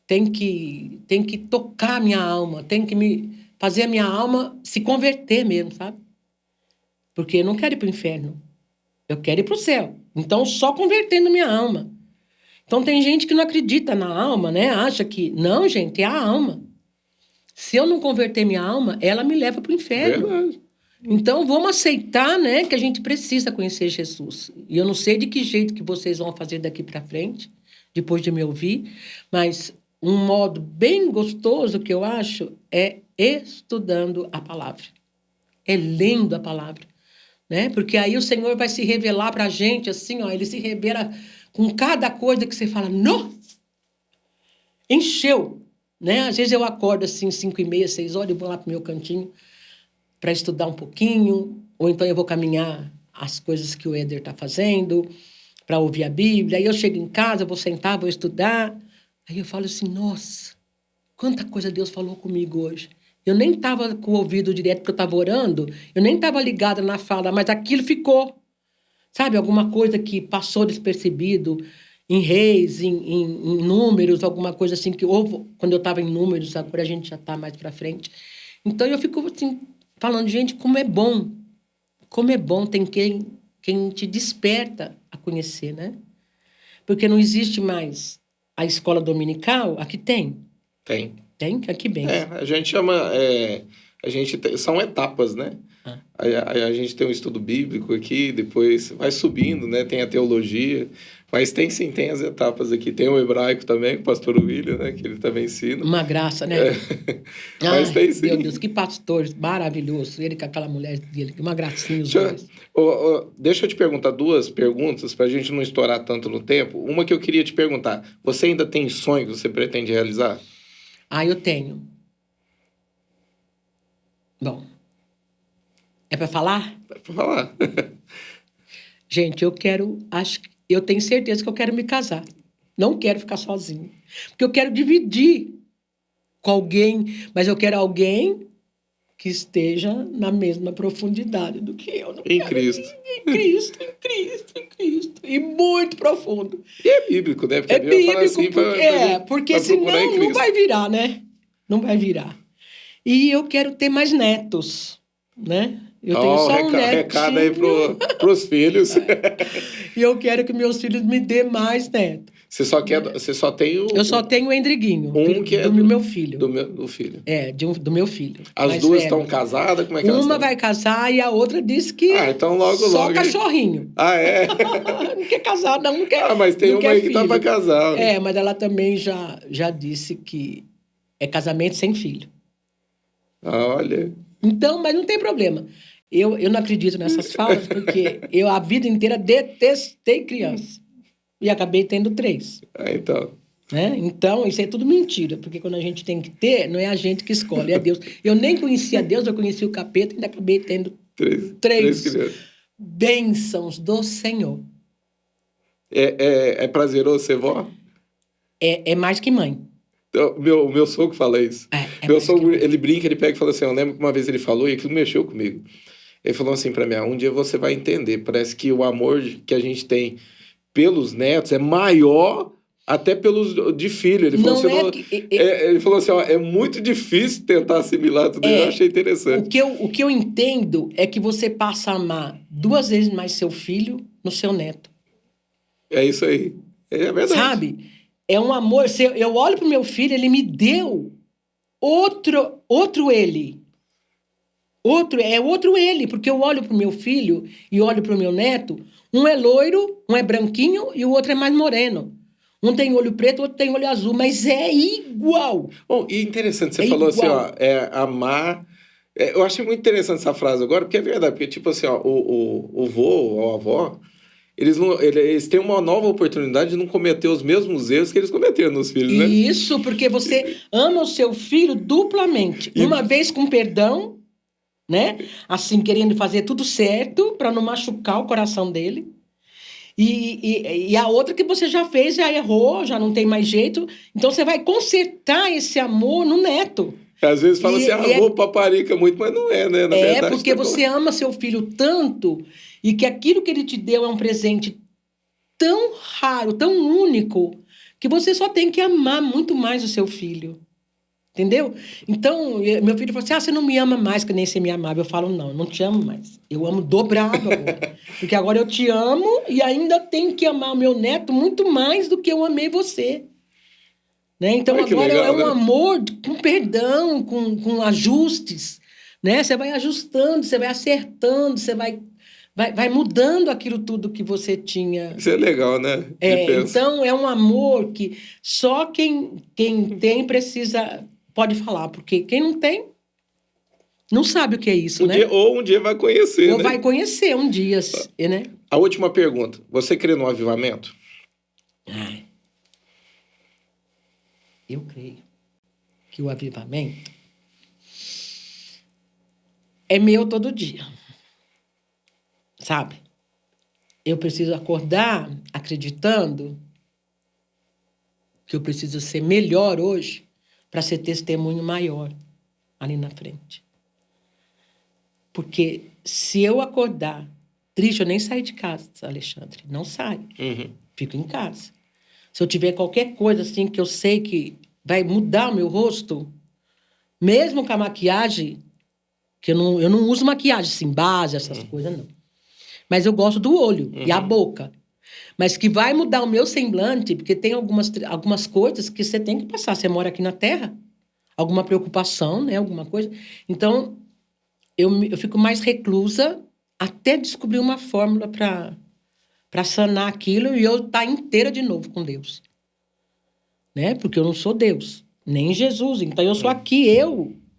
Speaker 2: Tem que tocar a minha alma, tem que fazer a minha alma se converter mesmo, sabe? Porque eu não quero ir para o inferno. Eu quero ir para o céu. Então, só convertendo minha alma. Então, tem gente que não acredita na alma, né? Acha que... Não, gente, é a alma. Se eu não converter minha alma, ela me leva para o inferno.
Speaker 1: Verdade.
Speaker 2: Então, vamos aceitar, né, que a gente precisa conhecer Jesus. E eu não sei de que jeito que vocês vão fazer daqui para frente, depois de me ouvir, mas um modo bem gostoso que eu acho é estudando a palavra. É lendo a palavra. Né? Porque aí o Senhor vai se revelar para a gente, assim, ó, ele se revela com cada coisa que você fala, nossa! Encheu. Né? Às vezes eu acordo assim, 5h30, 6h, eu vou lá para o meu cantinho, para estudar um pouquinho, ou então eu vou caminhar as coisas que o Éder está fazendo, para ouvir a Bíblia. Aí eu chego em casa, vou sentar, vou estudar. Aí eu falo assim, nossa, quanta coisa Deus falou comigo hoje. Eu nem estava com o ouvido direto, porque eu estava orando, eu nem estava ligada na fala, mas aquilo ficou. Sabe, alguma coisa que passou despercebido em reis, em números, alguma coisa assim que houve quando eu estava em números, agora a gente já está mais para frente. Então eu fico assim, falando, gente, como é bom, tem quem te desperta a conhecer, né? Porque não existe mais a escola dominical, aqui tem.
Speaker 1: Tem.
Speaker 2: Tem? Aqui bem.
Speaker 1: A gente chama... são etapas, né?
Speaker 2: Ah.
Speaker 1: A gente tem um estudo bíblico aqui, depois vai subindo, né? Tem a teologia, mas tem sim, tem as etapas aqui. Tem o hebraico também, com o pastor William, né? Que ele também ensina.
Speaker 2: Uma graça, né?
Speaker 1: Mas tem sim.
Speaker 2: Meu Deus, que pastor maravilhoso. Ele com aquela mulher dele, uma gracinha os
Speaker 1: Deixa,
Speaker 2: dois.
Speaker 1: deixa eu te perguntar 2 perguntas para a gente não estourar tanto no tempo. Uma que eu queria te perguntar. Você ainda tem sonho que você pretende realizar?
Speaker 2: Eu tenho. Bom, é para falar?
Speaker 1: Dá pra falar.
Speaker 2: Gente, eu tenho certeza que eu quero me casar. Não quero ficar sozinha. Porque eu quero dividir com alguém, mas eu quero alguém que esteja na mesma profundidade do que eu. Não
Speaker 1: Em
Speaker 2: quero
Speaker 1: Cristo.
Speaker 2: Em Cristo. E muito profundo.
Speaker 1: E é bíblico, né? Porque
Speaker 2: É
Speaker 1: a Bíblia fala
Speaker 2: bíblico,
Speaker 1: assim
Speaker 2: porque
Speaker 1: pra procurar em
Speaker 2: senão não
Speaker 1: Cristo.
Speaker 2: vai virar, né? Não vai virar. E eu quero ter mais netos, né? Eu tenho só um netinho.
Speaker 1: Recado aí pros filhos.
Speaker 2: E eu quero que meus filhos me dê mais netos.
Speaker 1: Você só tem o...
Speaker 2: Eu só tenho o Endriguinho,
Speaker 1: que é
Speaker 2: do meu filho.
Speaker 1: Do filho.
Speaker 2: Do meu filho.
Speaker 1: As
Speaker 2: mais
Speaker 1: duas
Speaker 2: velho.
Speaker 1: estão casadas? Como é que elas
Speaker 2: Uma
Speaker 1: estão?
Speaker 2: vai casar e a outra disse que
Speaker 1: então logo,
Speaker 2: só
Speaker 1: logo.
Speaker 2: cachorrinho.
Speaker 1: É?
Speaker 2: Não quer casar, não quer.
Speaker 1: Mas tem
Speaker 2: não
Speaker 1: uma
Speaker 2: quer
Speaker 1: aí que tá
Speaker 2: filho.
Speaker 1: pra casar. Né?
Speaker 2: Mas ela também já disse que é casamento sem filho.
Speaker 1: Olha.
Speaker 2: Então, mas não tem problema. Eu não acredito nessas falas, porque eu a vida inteira detestei criança. E acabei tendo 3.
Speaker 1: Então.
Speaker 2: Né? Então, isso é tudo mentira, porque quando a gente tem que ter, não é a gente que escolhe, é Deus. Eu nem conhecia Deus, eu conheci o capeta e ainda acabei tendo 3
Speaker 1: crianças.
Speaker 2: Bênçãos do Senhor.
Speaker 1: É prazeroso ser vó?
Speaker 2: É mais que mãe.
Speaker 1: Então, meu sogro fala isso. Meu sogro, ele brinca, ele pega e fala assim, eu lembro que uma vez ele falou e aquilo mexeu comigo. Ele falou assim pra mim, um dia você vai entender, parece que o amor que a gente tem pelos netos é maior até pelos de filho. Ele falou ele falou assim, é muito difícil tentar assimilar tudo isso. Eu achei interessante.
Speaker 2: O que eu entendo é que você passa a amar 2 vezes mais seu filho no seu neto.
Speaker 1: É isso aí. É verdade.
Speaker 2: Sabe? É um amor. Eu olho pro meu filho, ele me deu outro ele. Outro ele, porque eu olho pro meu filho e olho pro meu neto, um é loiro, um é branquinho e o outro é mais moreno. Um tem olho preto, o outro tem olho azul, mas é igual.
Speaker 1: Bom, e interessante, você falou igual. Assim, amar... eu achei muito interessante essa frase agora, porque é verdade, porque tipo assim, o vô ou a avó, eles têm uma nova oportunidade de não cometer os mesmos erros que eles cometeram nos filhos, né?
Speaker 2: Isso, porque você ama o seu filho duplamente. Uma vez com perdão, né? Assim, querendo fazer tudo certo para não machucar o coração dele. E a outra que você já fez, já errou, já não tem mais jeito. Então, você vai consertar esse amor no neto.
Speaker 1: Às vezes fala assim, vou paparica muito, mas não é, né? Na verdade,
Speaker 2: porque você ama seu filho tanto e que aquilo que ele te deu é um presente tão raro, tão único, que você só tem que amar muito mais o seu filho. Entendeu? Então, meu filho falou assim, você não me ama mais que nem você me amava. Eu falo, não te amo mais. Eu amo dobrado agora. Porque agora eu te amo e ainda tenho que amar o meu neto muito mais do que eu amei você. Né? Então, agora legal, é um amor com perdão, com ajustes. Né? Você vai ajustando, você vai acertando, você vai mudando aquilo tudo que você tinha.
Speaker 1: Isso é legal, né?
Speaker 2: Então, é um amor que só quem tem pode falar, porque quem não tem, não sabe o que é isso, né?
Speaker 1: Um dia vai conhecer,
Speaker 2: Ou vai conhecer um dia, né?
Speaker 1: A última pergunta. Você crê no avivamento?
Speaker 2: Eu creio que o avivamento é meu todo dia. Sabe? Eu preciso acordar acreditando que eu preciso ser melhor hoje para ser testemunho maior ali na frente. Porque se eu acordar triste, eu nem saio de casa, Alexandre. Não saio. Fico em casa. Se eu tiver qualquer coisa assim que eu sei que vai mudar o meu rosto, mesmo com a maquiagem, que eu não uso maquiagem assim, base, essas coisas, não. Mas eu gosto do olho e a boca. Mas que vai mudar o meu semblante, porque tem algumas coisas que você tem que passar. Você mora aqui na Terra, alguma preocupação, né? Alguma coisa. Então, eu fico mais reclusa até descobrir uma fórmula para sanar aquilo e eu estar inteira de novo com Deus. Né? Porque eu não sou Deus, nem Jesus. Então, eu sou aqui,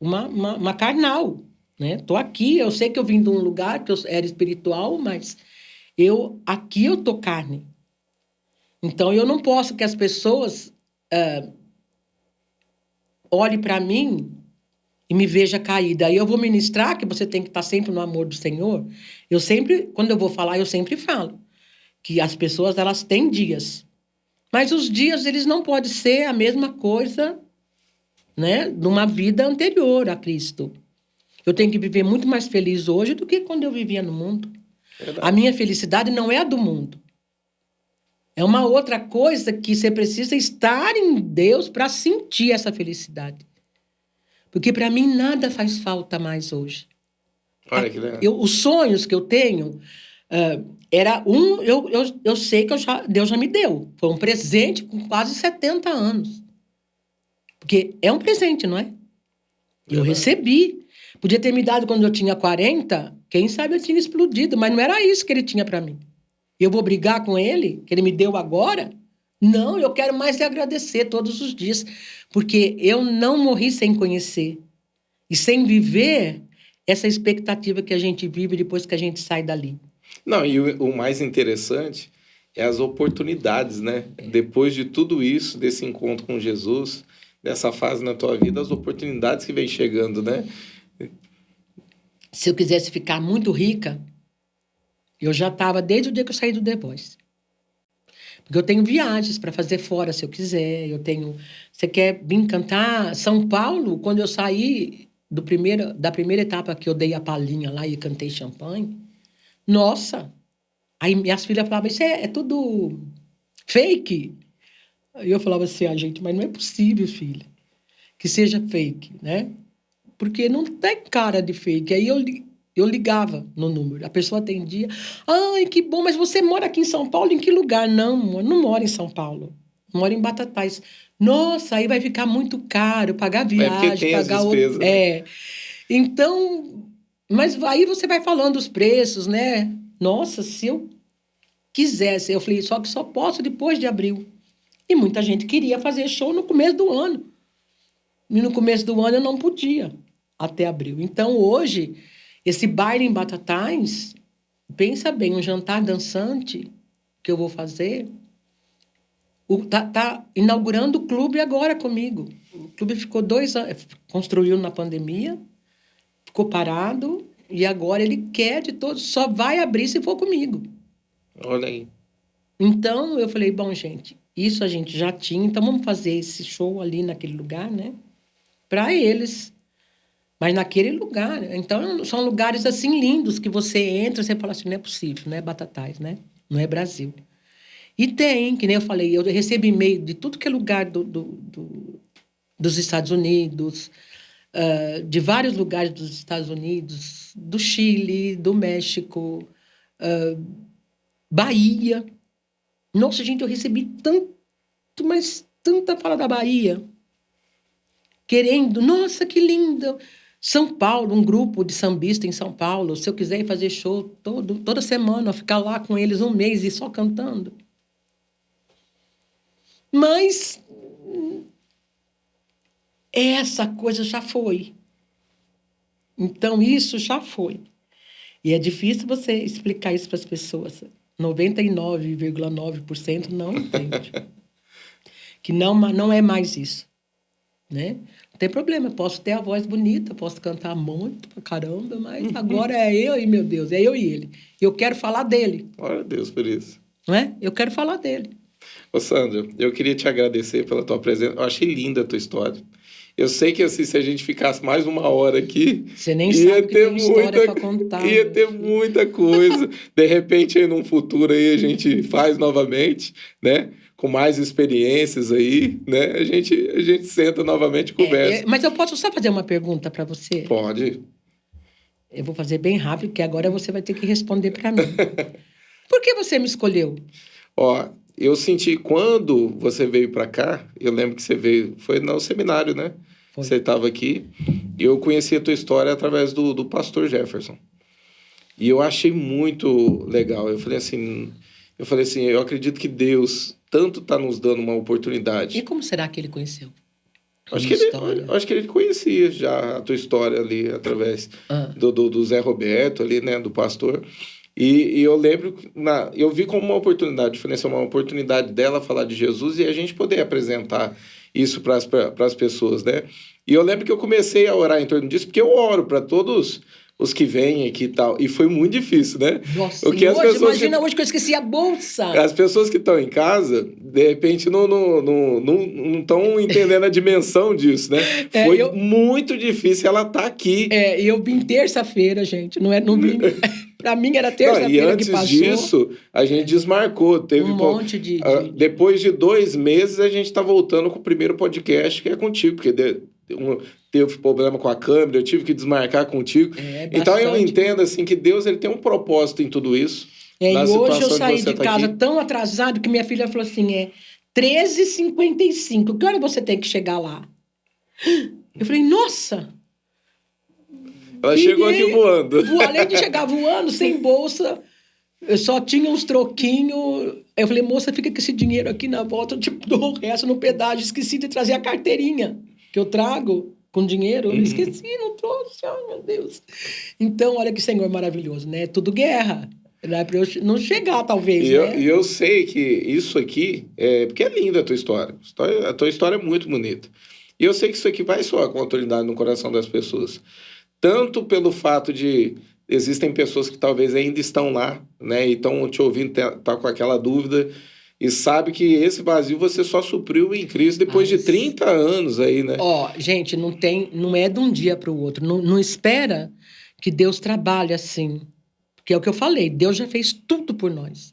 Speaker 2: uma carnal. Né? Tô aqui, eu sei que eu vim de um lugar que eu era espiritual, mas aqui eu tô carne. Então, eu não posso que as pessoas olhem para mim e me vejam caída. Aí eu vou ministrar que você tem que estar sempre no amor do Senhor. Eu sempre, quando eu vou falar, eu sempre falo que as pessoas, elas têm dias. Mas os dias, eles não podem ser a mesma coisa, né, de uma vida anterior a Cristo. Eu tenho que viver muito mais feliz hoje do que quando eu vivia no mundo. Verdade. A minha felicidade não é a do mundo. É uma outra coisa que você precisa estar em Deus para sentir essa felicidade. Porque para mim nada faz falta mais hoje.
Speaker 1: Olha que legal.
Speaker 2: Os sonhos que eu tenho, eu sei que Deus já me deu. Foi um presente com quase 70 anos. Porque é um presente, não é? Eu recebi. Podia ter me dado quando eu tinha 40, quem sabe eu tinha explodido, mas não era isso que ele tinha para mim. Eu vou brigar com ele, que ele me deu agora? Não, eu quero mais agradecer todos os dias, porque eu não morri sem conhecer e sem viver essa expectativa que a gente vive depois que a gente sai dali.
Speaker 1: Não, e o mais interessante é as oportunidades, né? Depois de tudo isso, desse encontro com Jesus, dessa fase na tua vida, as oportunidades que vem chegando, né?
Speaker 2: Se eu quisesse ficar muito rica, eu já estava desde o dia que eu saí do The Voice. Porque eu tenho viagens para fazer fora, se eu quiser. Você quer vir cantar São Paulo? Quando eu saí da primeira etapa que eu dei a palhinha lá e cantei champanhe, nossa! Aí minhas filhas falavam, isso é tudo fake. Aí eu falava assim, gente, mas não é possível, filha, que seja fake, né? Porque não tem cara de fake. Aí eu ligava no número, a pessoa atendia. Ai, que bom, mas você mora aqui em São Paulo? Em que lugar? Não, eu não moro em São Paulo. Eu moro em Batatais. Nossa, aí vai ficar muito caro pagar viagem, pagar
Speaker 1: outro.
Speaker 2: Né? Então, mas aí você vai falando os preços, né? Nossa, se eu quisesse, eu falei, só que só posso depois de abril. E muita gente queria fazer show no começo do ano. E no começo do ano eu não podia, até abril. Então, hoje, esse baile em Batatais, pensa bem, um jantar dançante que eu vou fazer, tá inaugurando o clube agora comigo. O clube ficou 2 anos, construiu na pandemia, ficou parado, e agora ele quer de todos, só vai abrir se for comigo.
Speaker 1: Olha aí.
Speaker 2: Então, eu falei, bom, gente, isso a gente já tinha, então vamos fazer esse show ali naquele lugar, né? Para eles. Mas naquele lugar. Então, são lugares assim lindos que você entra e você fala assim, não é possível, não é Batatais, né? Não é Brasil. E tem, que nem eu falei, eu recebo e-mail de tudo que é lugar dos Estados Unidos, de vários lugares dos Estados Unidos, do Chile, do México, Bahia. Nossa, gente, eu recebi tanto, mas tanta fala da Bahia. Querendo, nossa, que lindo! São Paulo, um grupo de sambistas em São Paulo. Se eu quiser ir fazer show toda semana, ficar lá com eles 1 mês e só cantando. Mas essa coisa já foi. Então, isso já foi. E é difícil você explicar isso para as pessoas. 99,9% não entende. Que não é mais isso. Né? Não tem problema, eu posso ter a voz bonita, posso cantar muito pra caramba, mas agora é eu e meu Deus, é eu e ele. Eu quero falar dele.
Speaker 1: Glória a Deus por isso.
Speaker 2: Não é? Eu quero falar dele.
Speaker 1: Ô, Sandra, eu queria te agradecer pela tua presença. Eu achei linda a tua história. Eu sei que assim, se a gente ficasse mais uma hora aqui,
Speaker 2: Você nem sabe que tem história para contar.
Speaker 1: Ia ter muita coisa. De repente, aí, num futuro aí, a gente faz novamente, né? Com mais experiências aí, né? A gente senta novamente e conversa.
Speaker 2: Mas eu posso só fazer uma pergunta para você?
Speaker 1: Pode.
Speaker 2: Eu vou fazer bem rápido, porque agora você vai ter que responder para mim. Por que você me escolheu?
Speaker 1: Ó, eu senti quando você veio para cá, eu lembro que você veio, foi no seminário, né?
Speaker 2: Foi.
Speaker 1: Você estava aqui, e eu conheci a tua história através do pastor Jefferson. E eu achei muito legal. Eu falei assim, eu acredito que Deus tanto está nos dando uma oportunidade.
Speaker 2: E como será que ele conheceu?
Speaker 1: Acho que ele conhecia já a tua história ali, através do Zé Roberto ali, né, do pastor. E eu lembro, eu vi como uma oportunidade, uma oportunidade dela falar de Jesus e a gente poder apresentar isso para as pessoas, né? E eu lembro que eu comecei a orar em torno disso, porque eu oro para todos os que vêm aqui e tal. E foi muito difícil, né?
Speaker 2: Nossa, imagina hoje que eu esqueci a bolsa.
Speaker 1: As pessoas que estão em casa, de repente, não estão entendendo a dimensão disso, né? Foi muito difícil ela estar aqui.
Speaker 2: Eu vim terça-feira, gente. Não vim... Para mim era terça-feira que passou.
Speaker 1: E antes disso, a gente desmarcou. Teve
Speaker 2: monte de...
Speaker 1: Depois de 2 meses, a gente está voltando com o primeiro podcast, que é contigo, porque teve problema com a câmera, eu tive que desmarcar contigo. Então eu entendo assim que Deus ele tem um propósito em tudo isso.
Speaker 2: E hoje eu saí de casa tão atrasado que minha filha falou assim, 13h55, que hora você tem que chegar lá? Eu falei, nossa!
Speaker 1: Ela chegou aqui voando.
Speaker 2: Além de chegar voando, sem bolsa, eu só tinha uns troquinhos. Eu falei, moça, fica com esse dinheiro aqui na volta, eu te dou o resto no pedágio. Esqueci de trazer a carteirinha que eu trago com dinheiro. Eu esqueci, não trouxe, ai meu Deus. Então, olha que Senhor maravilhoso, né? Tudo guerra. Para eu não chegar, talvez, né?
Speaker 1: E eu sei que isso aqui, porque é linda a tua história. A tua história é muito bonita. E eu sei que isso aqui vai soar com autoridade no coração das pessoas. Tanto pelo fato de existem pessoas que talvez ainda estão lá, né? E estão te ouvindo, tá com aquela dúvida, e sabe que esse vazio você só supriu em Cristo depois de 30 anos aí, né?
Speaker 2: Gente, não é de um dia para o outro. Não espera que Deus trabalhe assim. Porque é o que eu falei, Deus já fez tudo por nós.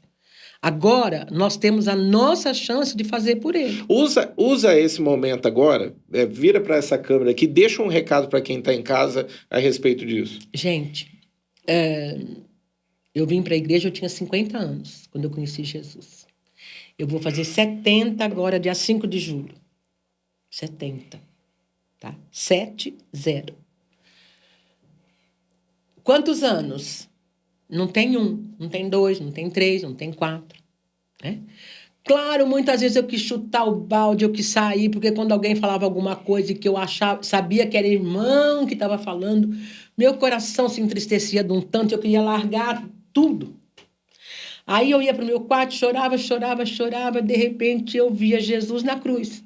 Speaker 2: Agora, nós temos a nossa chance de fazer por ele.
Speaker 1: Usa esse momento agora, vira para essa câmera aqui, deixa um recado para quem está em casa a respeito disso.
Speaker 2: Gente, eu vim para a igreja, eu tinha 50 anos, quando eu conheci Jesus. Eu vou fazer 70 agora, dia 5 de julho. 70, tá? 70. Quantos anos? Não tem 1, não tem 2, não tem 3, não tem 4. Né? Claro, muitas vezes eu quis chutar o balde, eu quis sair, porque quando alguém falava alguma coisa que eu sabia que era irmão que estava falando, meu coração se entristecia de um tanto, eu queria largar tudo. Aí eu ia para o meu quarto, chorava, de repente eu via Jesus na cruz.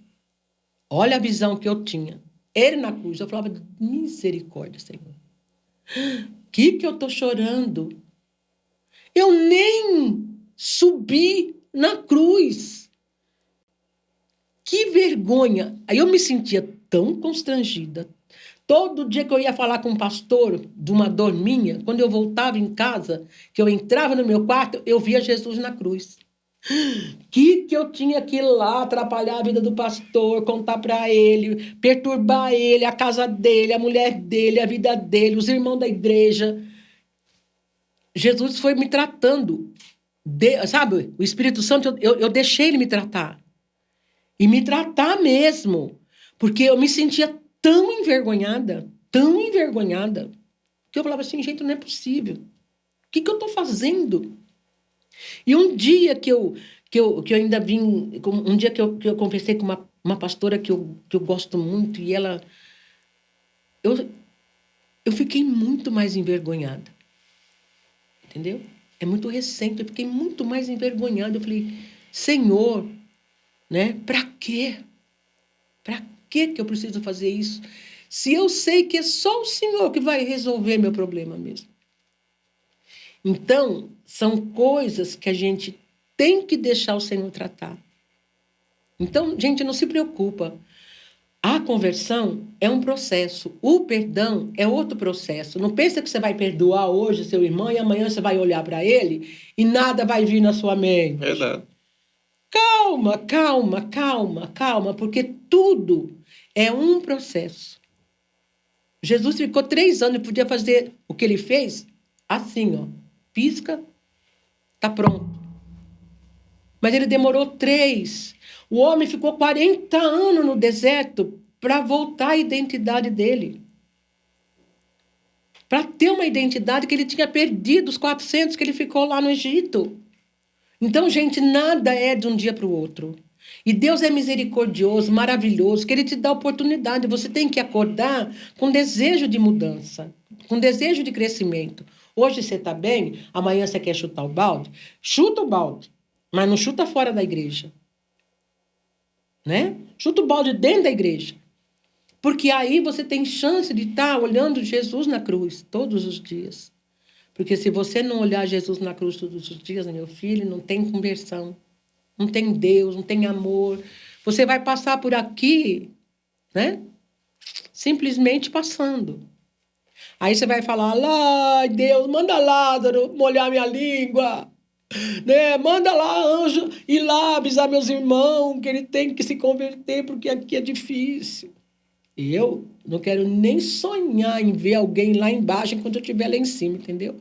Speaker 2: Olha a visão que eu tinha. Ele na cruz. Eu falava, misericórdia, Senhor. Que eu estou chorando? Eu nem subi na cruz. Que vergonha. Aí eu me sentia tão constrangida. Todo dia que eu ia falar com um pastor de uma dor minha, quando eu voltava em casa, que eu entrava no meu quarto, eu via Jesus na cruz. Que eu tinha que ir lá atrapalhar a vida do pastor, contar para ele, perturbar ele, a casa dele, a mulher dele, a vida dele, os irmãos da igreja. Jesus foi me tratando, sabe? O Espírito Santo, eu deixei ele me tratar. E me tratar mesmo. Porque eu me sentia tão envergonhada, que eu falava assim, gente, não é possível. O que eu estou fazendo? E um dia que eu ainda vim, um dia que eu conversei com uma pastora que eu gosto muito, e ela... Eu fiquei muito mais envergonhada. Entendeu? É muito recente, eu fiquei muito mais envergonhada. Eu falei, Senhor, né? Para quê? Para que eu preciso fazer isso? Se eu sei que é só o Senhor que vai resolver meu problema mesmo. Então, são coisas que a gente tem que deixar o Senhor tratar. Então, gente, não se preocupa. A conversão é um processo. O perdão é outro processo. Não pensa que você vai perdoar hoje seu irmão e amanhã você vai olhar para ele e nada vai vir na sua mente.
Speaker 1: Verdade.
Speaker 2: Calma, calma, calma, calma, porque tudo é um processo. Jesus ficou 3 anos e podia fazer o que ele fez assim, ó. Pisca, tá pronto. Mas ele demorou 3. O homem ficou 40 anos no deserto para voltar à identidade dele. Para ter uma identidade que ele tinha perdido, os 400 que ele ficou lá no Egito. Então, gente, nada é de um dia para o outro. E Deus é misericordioso, maravilhoso, que Ele te dá oportunidade. Você tem que acordar com desejo de mudança, com desejo de crescimento. Hoje você está bem, amanhã você quer chutar o balde? Chuta o balde, mas não chuta fora da igreja. Né? Chuta o balde dentro da igreja. Porque aí você tem chance de estar olhando Jesus na cruz todos os dias. Porque se você não olhar Jesus na cruz todos os dias, meu filho, não tem conversão. Não tem Deus, não tem amor. Você vai passar por aqui, né? Simplesmente passando. Aí você vai falar, ai Deus, manda Lázaro molhar minha língua. Né? Manda lá, anjo, ir lá avisar meus irmãos que ele tem que se converter, porque aqui é difícil. E eu não quero nem sonhar em ver alguém lá embaixo enquanto eu estiver lá em cima, entendeu?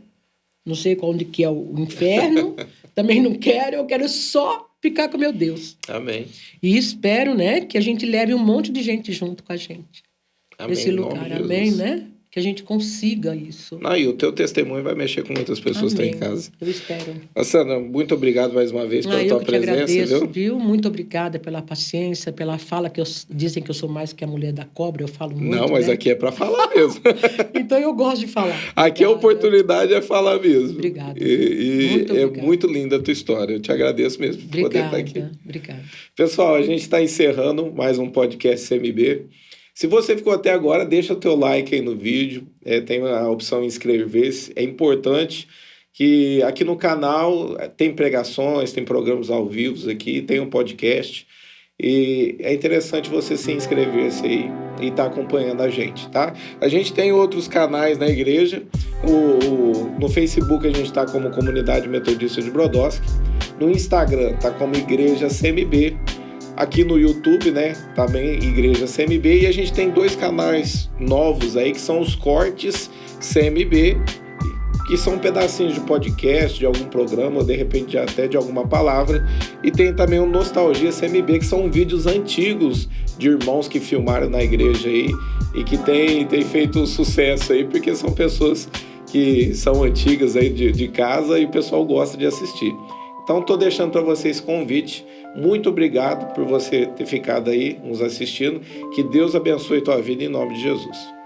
Speaker 2: Não sei onde que é o inferno, também não quero, eu quero só ficar com meu Deus.
Speaker 1: Amém.
Speaker 2: E espero, né, que a gente leve um monte de gente junto com a gente.
Speaker 1: Amém.
Speaker 2: Nesse lugar, amém, né? Que a gente consiga isso.
Speaker 1: E o teu testemunho vai mexer com muitas pessoas que estão em casa.
Speaker 2: Eu espero.
Speaker 1: Sandra, muito obrigado mais uma vez pela tua presença. Eu que
Speaker 2: agradeço, viu? Muito obrigada pela paciência, pela fala, dizem que eu sou mais que a mulher da cobra, eu falo muito,
Speaker 1: Não, mas
Speaker 2: né?
Speaker 1: aqui é para falar mesmo.
Speaker 2: Então eu gosto de falar.
Speaker 1: Aqui a oportunidade é falar mesmo.
Speaker 2: Obrigada.
Speaker 1: E muito linda a tua história. Eu te agradeço mesmo por poder estar aqui.
Speaker 2: Obrigada.
Speaker 1: Pessoal, a gente está encerrando mais um podcast CMB. Se você ficou até agora, deixa o teu like aí no vídeo, tem a opção inscrever-se. É importante que aqui no canal tem pregações, tem programas ao vivo aqui, tem um podcast. E é interessante você se inscrever-se aí e estar acompanhando a gente, tá? A gente tem outros canais na igreja. No Facebook a gente está como Comunidade Metodista de Brodowski. No Instagram está como Igreja CMB. Aqui no YouTube, né, também Igreja CMB, e a gente tem 2 canais novos aí, que são os Cortes CMB, que são pedacinhos de podcast, de algum programa, ou de repente até de alguma palavra, e tem também o Nostalgia CMB, que são vídeos antigos de irmãos que filmaram na igreja aí, e que tem feito sucesso aí, porque são pessoas que são antigas aí de casa, e o pessoal gosta de assistir. Então, estou deixando para vocês convite. Muito obrigado por você ter ficado aí nos assistindo. Que Deus abençoe tua vida em nome de Jesus.